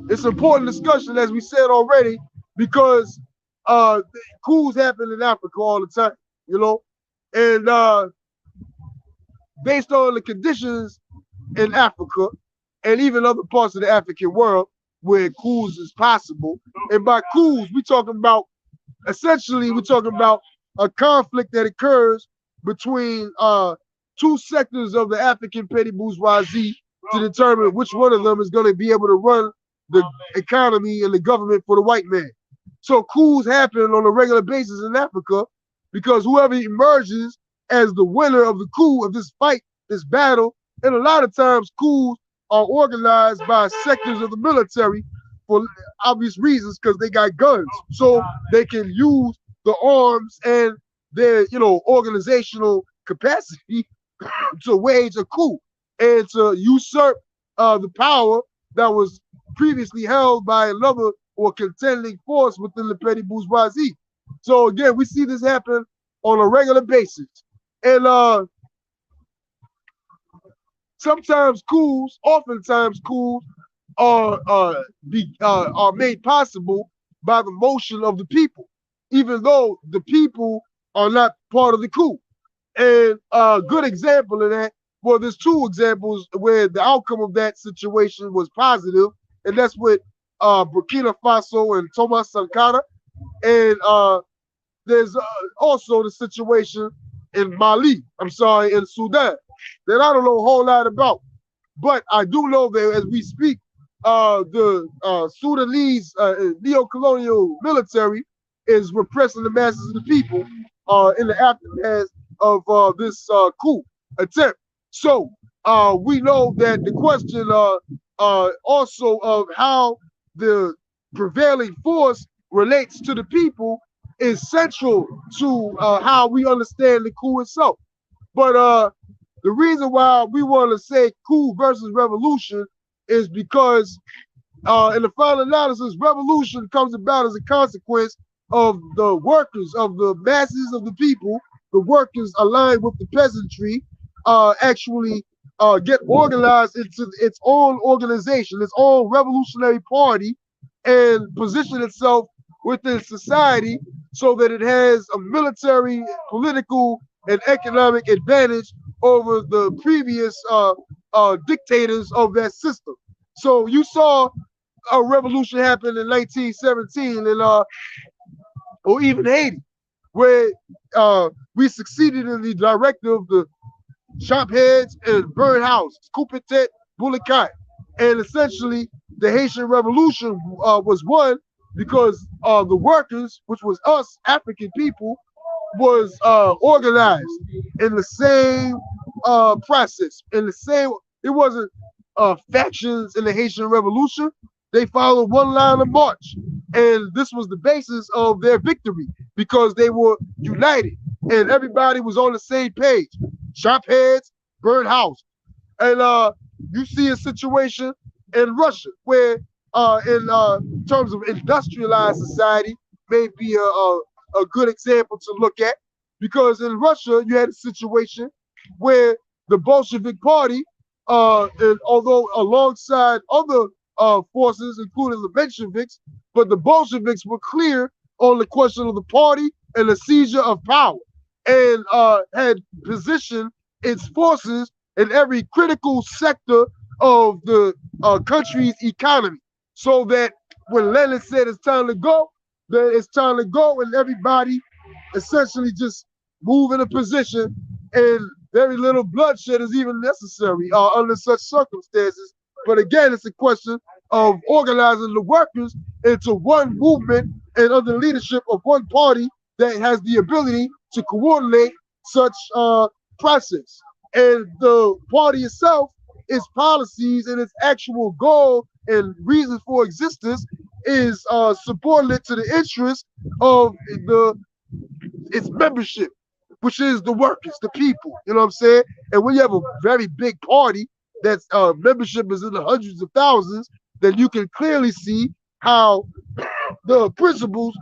it's an important discussion, as we said already, because coups happen in Africa all the time, and based on the conditions in Africa and even other parts of the African world where coups is possible. And by coups, we're talking about a conflict that occurs between two sectors of the African petty bourgeoisie to determine which one of them is going to be able to run the economy and the government for the white man. So coups happen on a regular basis in Africa because whoever emerges as the winner of the coup, of this fight, this battle, and a lot of times coups are organized by sectors of the military for obvious reasons, because they got guns, so they can use the arms and their organizational capacity to wage a coup and to usurp the power that was previously held by another or contending force within the petty bourgeoisie. So again, we see this happen on a regular basis. And oftentimes coups are made possible by the motion of the people, even though the people are not part of the coup. And a good example of that, well, there's two examples where the outcome of that situation was positive, and that's with Burkina Faso and Thomas Sankara. And there's also the situation in in Sudan, that I don't know a whole lot about. But I do know that as we speak, the Sudanese neo-colonial military is repressing the masses of the people in the aftermath of this coup attempt. So we know that the question also of how the prevailing force relates to the people is central to how we understand the coup itself. But the reason why we want to say coup versus revolution is because in the final analysis, revolution comes about as a consequence of the workers, of the masses of the people, the workers aligned with the peasantry, actually get organized into its own organization, its own revolutionary party, and position itself within society so that it has a military, political, and economic advantage over the previous dictators of that system. So you saw a revolution happen in 1917 and or even Haiti, where we succeeded in the directive of the chop heads and burn houses, coup d'etat, boulikai. And essentially, the Haitian Revolution was won because the workers, which was us, African people, was organized in the same process, in the same, it wasn't factions in the Haitian Revolution, they followed one line of march. And this was the basis of their victory because they were united and everybody was on the same page. Chop heads, burn house. And you see a situation in Russia where in terms of industrialized society may be a good example to look at, because in Russia you had a situation where the Bolshevik Party, and although alongside other forces, including the Mensheviks, but the Bolsheviks were clear on the question of the party and the seizure of power, and had positioned its forces in every critical sector of the country's economy, so that when Lenin said it's time to go, then it's time to go, and everybody essentially just move in a position, and very little bloodshed is even necessary under such circumstances. But again, it's a question of organizing the workers into one movement and under leadership of one party that has the ability to coordinate such process. And the party itself, its policies and its actual goal and reason for existence is subordinate to the interest of its membership, which is the workers, the people. You know what I'm saying? And when you have a very big party that's membership is in the hundreds of thousands, then you can clearly see how the principles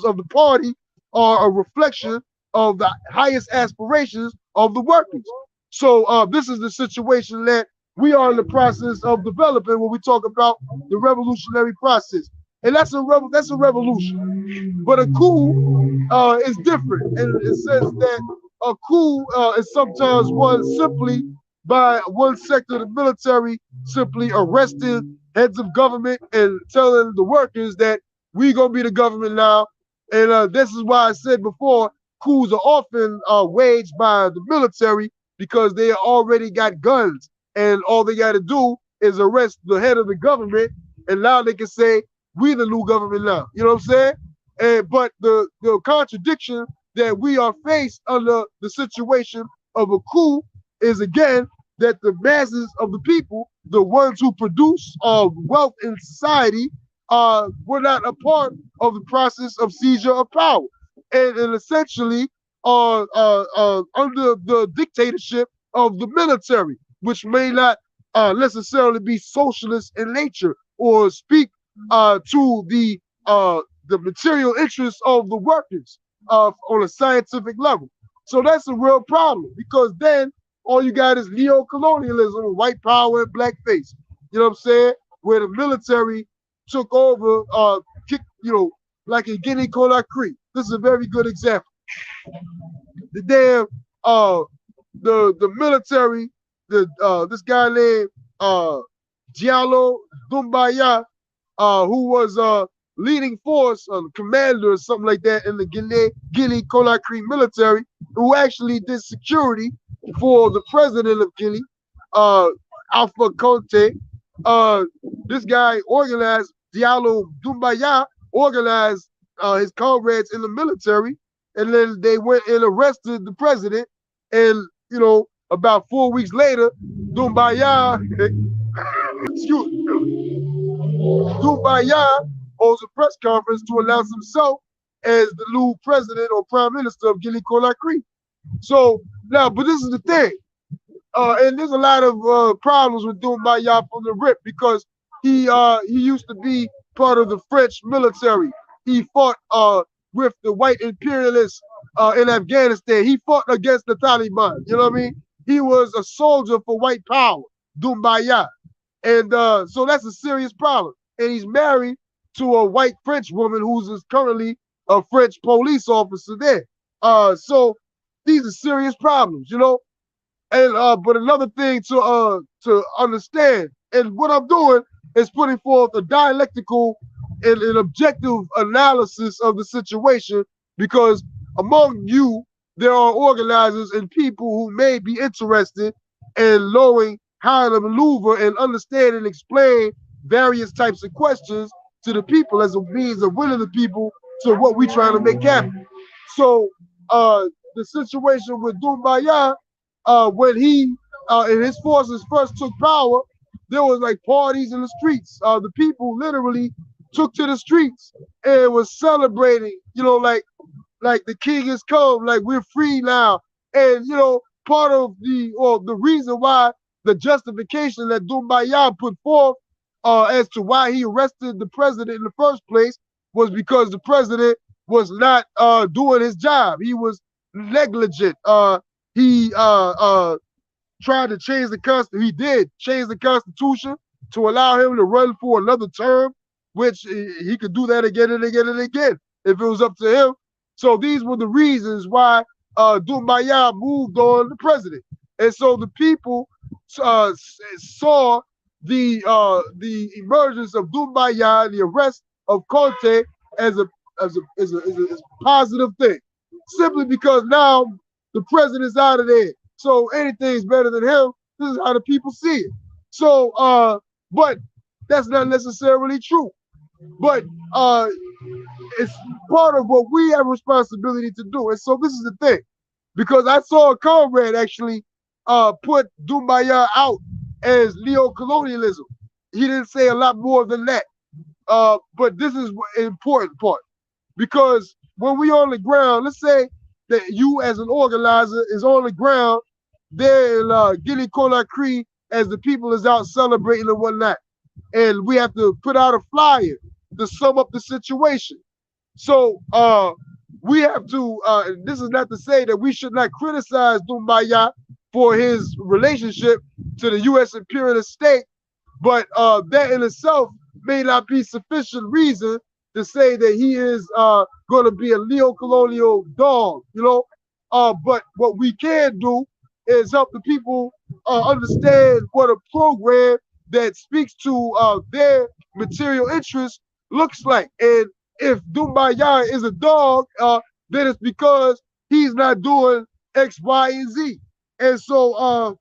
of the party are a reflection of the highest aspirations of the workers. So this is the situation that we are in the process of developing when we talk about the revolutionary process. And that's a revolution. But a coup is different. And it says that a coup is sometimes won simply by one sector of the military simply arresting heads of government and telling the workers that we gonna be the government now. And this is why I said before, coups are often waged by the military because they already got guns and all they got to do is arrest the head of the government, and now they can say, we the new government now. You know what I'm saying? But the contradiction that we are faced under the situation of a coup is, again, that the masses of the people, the ones who produce wealth in society, were not a part of the process of seizure of power, and essentially are under the dictatorship of the military, which may not necessarily be socialist in nature or speak to the material interests of the workers on a scientific level. So that's a real problem, because then all you got is neo-colonialism, white power, and blackface. You know what I'm saying? Where the military took over, like in Guinea-Conakry. This is a very good example. The damn the military, this guy named Diallo Doumbaya, who was leading force, commander or something like that in the Guinea-Conakry military, who actually did security for the president of Guinea, Alpha Conte. This guy organized, Diallo Doumbaya organized his comrades in the military, and then they went and arrested the president. And about 4 weeks later, Doumbaya, Doumbaya holds a press conference to announce himself as the new president or prime minister of Guinea-Conakry. So now, but this is the thing, and there's a lot of problems with Doumbaya from the rip, because he used to be part of the French military. He fought with the white imperialists in Afghanistan. He fought against the Taliban. You know what I mean? He was a soldier for white power, Doumbaya. And so that's a serious problem. And he's married to a white French woman who's currently a French police officer there. So these are serious problems, And but another thing to understand, and what I'm doing is putting forth a dialectical and an objective analysis of the situation, because among you there are organizers and people who may be interested in knowing how to maneuver and understand and explain various types of questions to the people as a means of winning the people to what we're trying to make happen. So the situation with Doumbaya, when he and his forces first took power, there was like parties in the streets. The people literally took to the streets and was celebrating, you know, like the king has come, like we're free now. And you know, part of the reason why the justification that Doumbaya put forth as to why he arrested the president in the first place was because the president was not doing his job. He was negligent. He tried to change the constitution. He did change the constitution to allow him to run for another term, which he could do that again and again and again if it was up to him. So these were the reasons why Doumbaya moved on the president. And so the people saw the emergence of Doumbaya and the arrest of Conte as a positive thing, simply because now the president's out of there. So anything's better than him. This is how the people see it. So, but that's not necessarily true. But it's part of what we have responsibility to do. And so this is the thing, because I saw a comrade actually put Doumbaya out as neo-colonialism. He didn't say a lot more than that. But this is an important part, because when we on the ground, let's say that you as an organizer is on the ground there in Guinea-Conakry as the people is out celebrating and whatnot, and we have to put out a flyer to sum up the situation. So we have to, this is not to say that we should not criticize Doumbaya for his relationship to the U.S. imperialist state, but that in itself may not be sufficient reason to say that he is going to be a neo-colonial dog, you know. But what we can do is help the people understand what a program that speaks to their material interests looks like. And if Doumbaya is a dog, then it's because he's not doing X, Y, and Z. And so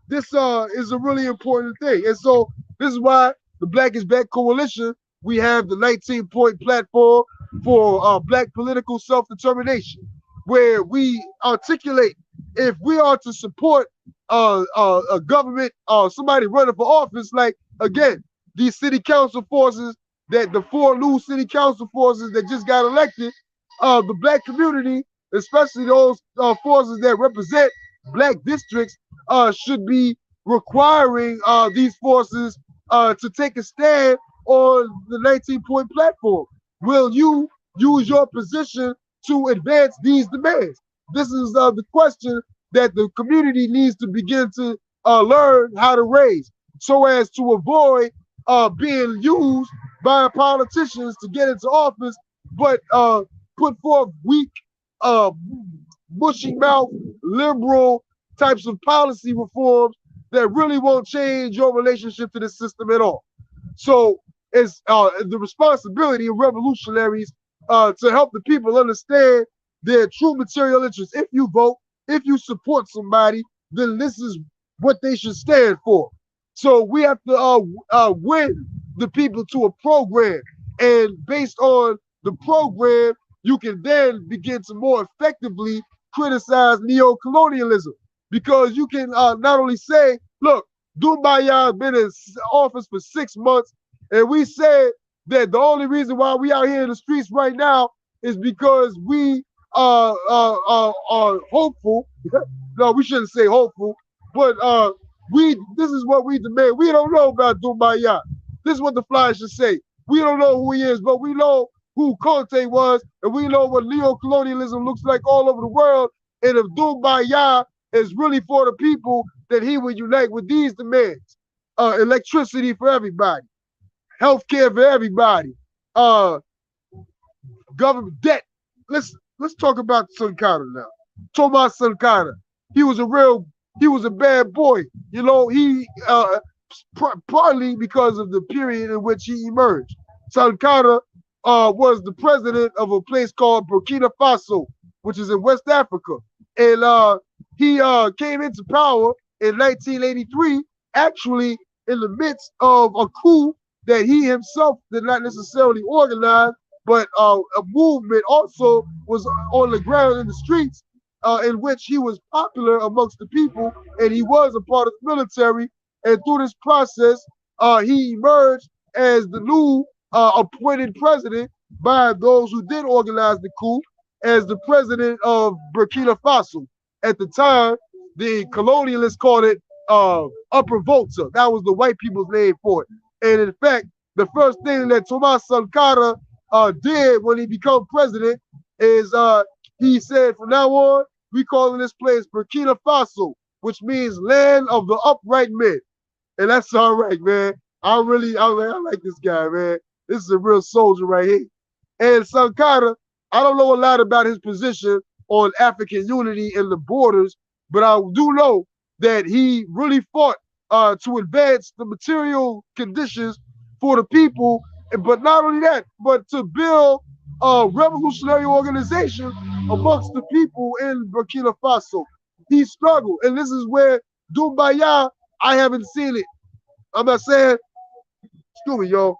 this is a really important thing. And so this is why the Black is Back Coalition, we have the 19-point platform for Black political self-determination, where we articulate if we are to support a government or somebody running for office, like, again, these city council forces, that the 4 new city council forces that just got elected, the Black community, especially those forces that represent Black districts, should be requiring these forces to take a stand on the 19-point platform. Will you use your position to advance these demands? This is the question that the community needs to begin to learn how to raise, so as to avoid being used by politicians to get into office, but put forth weak, bushy mouth, liberal types of policy reforms that really won't change your relationship to the system at all. So it's the responsibility of revolutionaries to help the people understand their true material interests. If you vote, if you support somebody, then this is what they should stand for. So we have to win the people to a program, and based on the program, you can then begin to more effectively criticize neo-colonialism, because you can not only say, look, Doumbaya has been in office for 6 months, and we said that the only reason why we out here in the streets right now is because we are hopeful. No, we shouldn't say hopeful, but this is what we demand. We don't know about Doumbaya. This is what the flyer should say. We don't know who he is, but we know who Conte was, and we know what neo-colonialism looks like all over the world. And if Doumbaya is really for the people, then he would unite with these demands: electricity for everybody, healthcare for everybody, government debt. Let's talk about Sankara now. Thomas Sankara. He was a bad boy. You know, he partly because of the period in which he emerged. Sankara was the president of a place called Burkina Faso, which is in West Africa. And he came into power in 1983, actually in the midst of a coup that he himself did not necessarily organize, but a movement also was on the ground in the streets in which he was popular amongst the people, and he was a part of the military. And through this process, he emerged as the new appointed president by those who did organize the coup as the president of Burkina Faso. At the time, the colonialists called it Upper Volta. That was the white people's name for it. And in fact, the first thing that Thomas Sankara did when he became president is he said, from now on, we calling this place Burkina Faso, which means land of the upright men. And that's all right, man. I like this guy, man. This is a real soldier right here. And Sankara, I don't know a lot about his position on African unity and the borders, but I do know that he really fought to advance the material conditions for the people, but not only that, but to build a revolutionary organization amongst the people in Burkina Faso. He struggled, and this is where Doumbaya, I haven't seen it. I'm not saying, excuse me, y'all.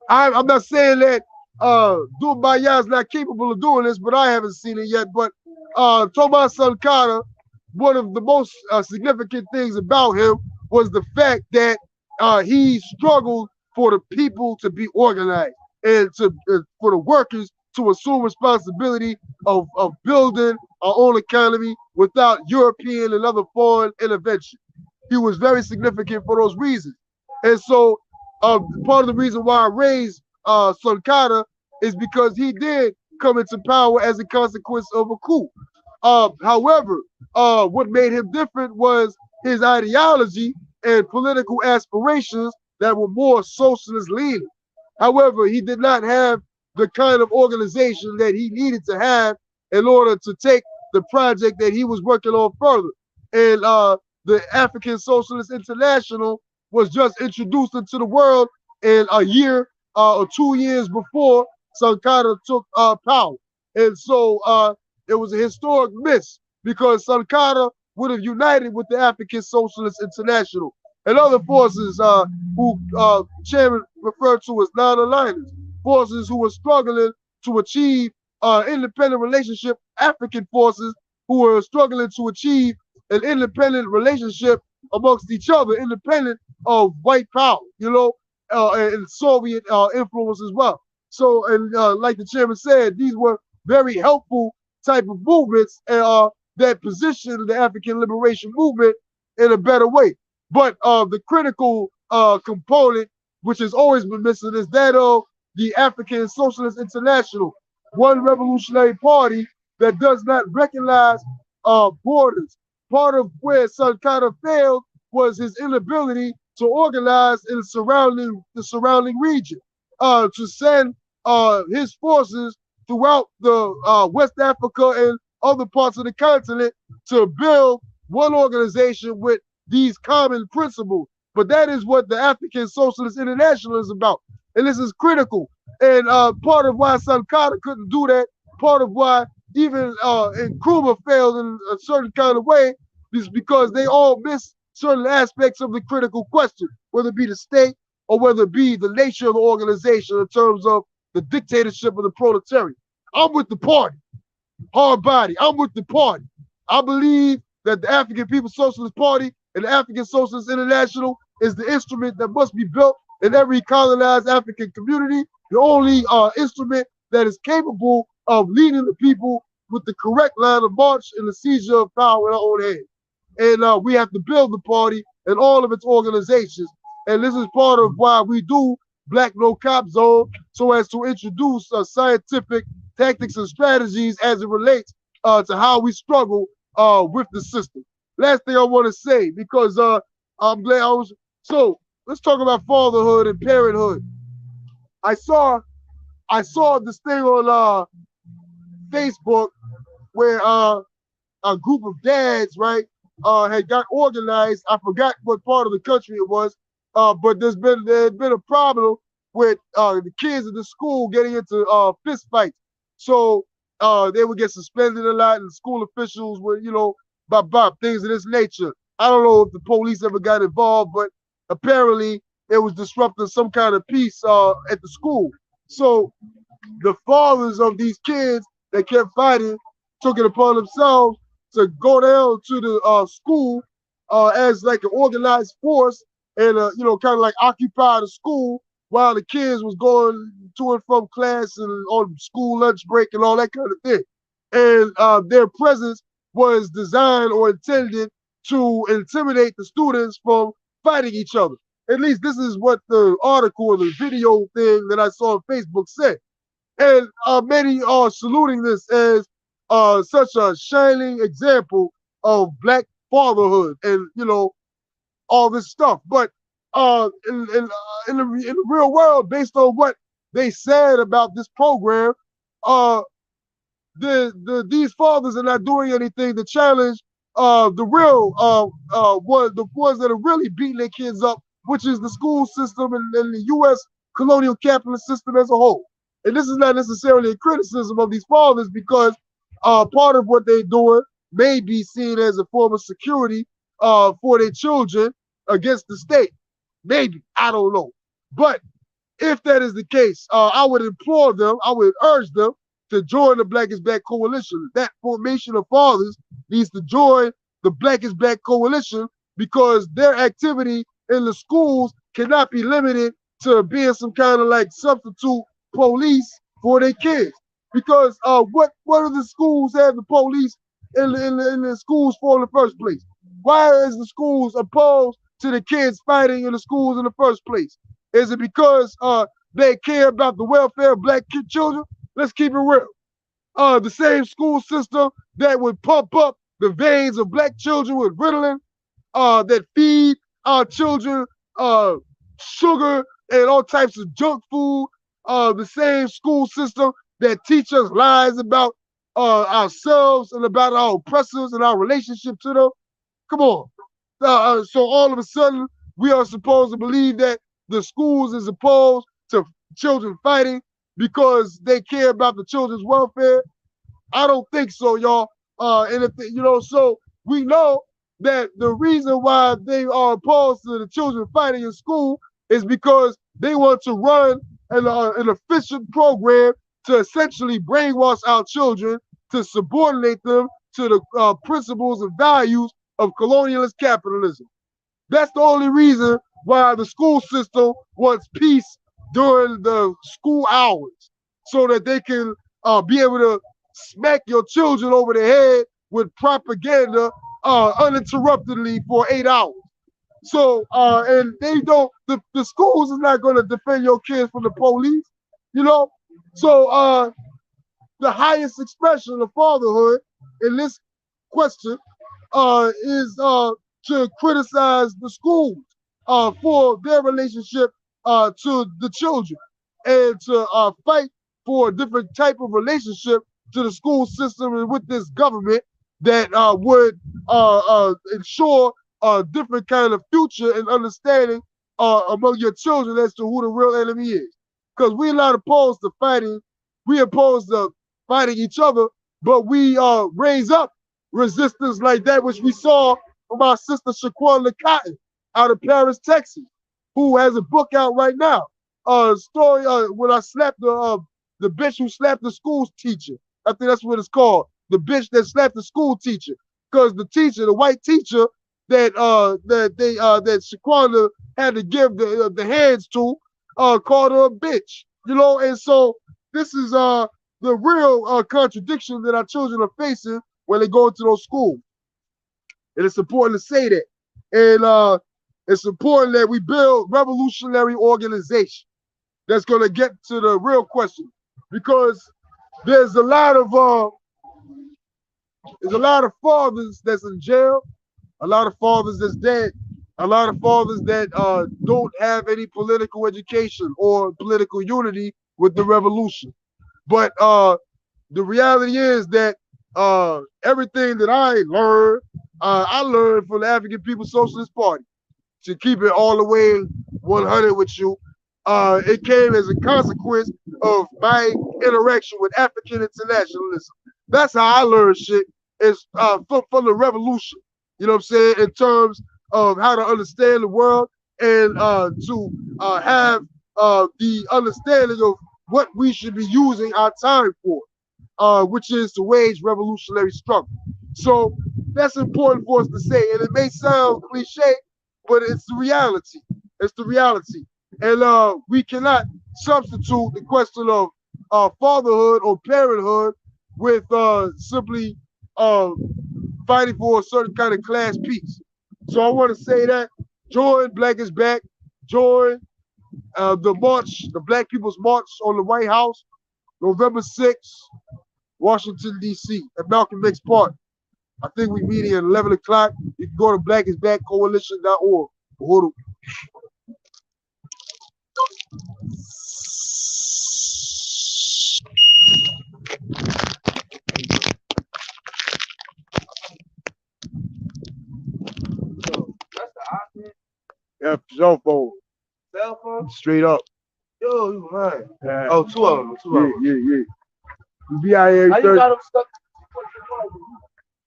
I'm not saying that Doumbaya is not capable of doing this, but I haven't seen it yet. But Thomas Sankara, one of the most significant things about him was the fact that he struggled for the people to be organized and for the workers to assume responsibility of building our own economy without European and other foreign intervention. He was very significant for those reasons. And so part of the reason why I raised Sankara is because he did come into power as a consequence of a coup. However, what made him different was his ideology and political aspirations that were more socialist leaning. However, he did not have the kind of organization that he needed to have in order to take the project that he was working on further. And the African Socialist International was just introduced into the world in a year or 2 years before Sankara took power. And so it was a historic miss because Sankara would have united with the African Socialist International and other forces who Chairman referred to as non-aligners, forces who were struggling to achieve independent relationship, African forces who were struggling to achieve an independent relationship amongst each other, independent of white power, you know, and Soviet influence as well. So, and like the chairman said, these were very helpful type of movements that positioned the African liberation movement in a better way. But the critical component, which has always been missing, is that of the African Socialist International, one revolutionary party that does not recognize borders. Part of where Sankara failed was his inability to organize in the surrounding region, to send his forces throughout the West Africa and other parts of the continent to build one organization with these common principles. But that is what the African Socialist International is about. And this is critical. And part of why Sankara couldn't do that, part of why even Nkrumah failed in a certain kind of way, is because they all miss certain aspects of the critical question, whether it be the state or whether it be the nature of the organization in terms of the dictatorship of the proletariat. I'm with the party, hard body. I'm with the party. I believe that the African People's Socialist Party and the African Socialist International is the instrument that must be built in every colonized African community, the only instrument that is capable of leading the people with the correct line of march and the seizure of power in our own hands. And we have to build the party and all of its organizations. And this is part of why we do Black No Cop Zone, so as to introduce scientific tactics and strategies as it relates to how we struggle with the system. Last thing I want to say, because I'm glad I was, so let's talk about fatherhood and parenthood. I saw this thing on Facebook where a group of dads, right, had got organized. I forgot what part of the country it was, but there had been a problem with the kids at the school getting into fist fights. So they would get suspended a lot, and school officials would, you know, things of this nature. I don't know if the police ever got involved, but apparently it was disrupting some kind of peace at the school. So the fathers of these kids that kept fighting took it upon themselves to go down to the school as like an organized force and you know, kind of like occupy the school while the kids was going to and from class and on school lunch break and all that kind of thing. And their presence was designed or intended to intimidate the students from fighting each other. At least this is what the article or the video thing that I saw on Facebook said. And many are saluting this as such a shining example of Black fatherhood and, you know, all this stuff. But in the real world, based on what they said about this program, these fathers are not doing anything to challenge the real the ones that are really beating their kids up, which is the school system and the U.S. colonial capitalist system as a whole. And this is not necessarily a criticism of these fathers, because part of what they're doing may be seen as a form of security for their children against the state. Maybe, I don't know. But if that is the case, I would implore them, I would urge them to join the Black is Back Coalition. That formation of fathers needs to join the Black is Back Coalition, because their activity in the schools cannot be limited to being some kind of like substitute police for their kids. Because what do the schools have the police in the schools for in the first place? Why is the schools opposed to the kids fighting in the schools in the first place? Is it because they care about the welfare of Black children? Let's keep it real. The same school system that would pump up the veins of Black children with Ritalin, that feed our children sugar and all types of junk food, the same school system that teach us lies about ourselves and about our oppressors and our relationship to them. Come on. So all of a sudden, we are supposed to believe that the schools is opposed to children fighting because they care about the children's welfare? I don't think so, y'all. And if you know, so we know that the reason why they are opposed to the children fighting in school is because they want to run an efficient program to essentially brainwash our children, to subordinate them to the principles and values of colonialist capitalism. That's the only reason why the school system wants peace during the school hours, so that they can be able to smack your children over the head with propaganda uninterruptedly for 8 hours. So, and they don't, the schools is not going to defend your kids from the police, you know? So, the highest expression of fatherhood in this question is to criticize the schools for their relationship to the children, and to fight for a different type of relationship to the school system and with this government that would ensure a different kind of future and understanding among your children as to who the real enemy is. Because we're not opposed to fighting, we opposed to fighting each other, but we raise up resistance like that which we saw from our sister Shaquan Cotton out of Paris, Texas, who has a book out right now. Story when I slapped the bitch who slapped the school teacher. I think that's what it's called. The bitch that slapped the school teacher, because the teacher, the white teacher that Shaquana had to give the hands to, called her a bitch. You know, and so this is the real contradiction that our children are facing when they go into those schools. And it's important to say that. And it's important that we build revolutionary organization that's going to get to the real question, because there's a lot of fathers that's in jail, a lot of fathers that's dead, a lot of fathers that don't have any political education or political unity with the revolution. But the reality is that everything that I learned from the African People's Socialist Party. To keep it all the way 100 with you, it came as a consequence of my interaction with African internationalism. That's how I learned shit, is from the revolution. You know what I'm saying? In terms of how to understand the world and to have the understanding of what we should be using our time for. which is to wage revolutionary struggle. So that's important for us to say, and it may sound cliche, but it's the reality. It's the reality, and we cannot substitute the question of fatherhood or parenthood with simply fighting for a certain kind of class peace. So I want to say that join Black is Back, join the march, the Black People's March on the White House, November 6th, Washington, D.C., at Malcolm X Park. I think we meeting at 11 o'clock. You can go to blackisbackcoalition.org. Hold on. That's the option. Yeah, cell phone. Cell phone? Straight up. Yo, you lying. Yeah. Oh, two of them. Two of them. Yeah. You be out here How you Thursday. got them stuck?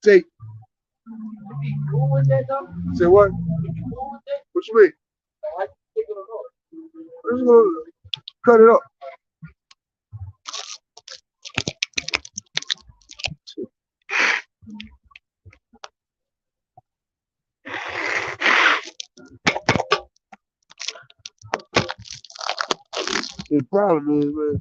Take. You be cool with that though? Say what? You be cool with that? What you mean? I take it or I'm just gonna cut it up. The problem is, man,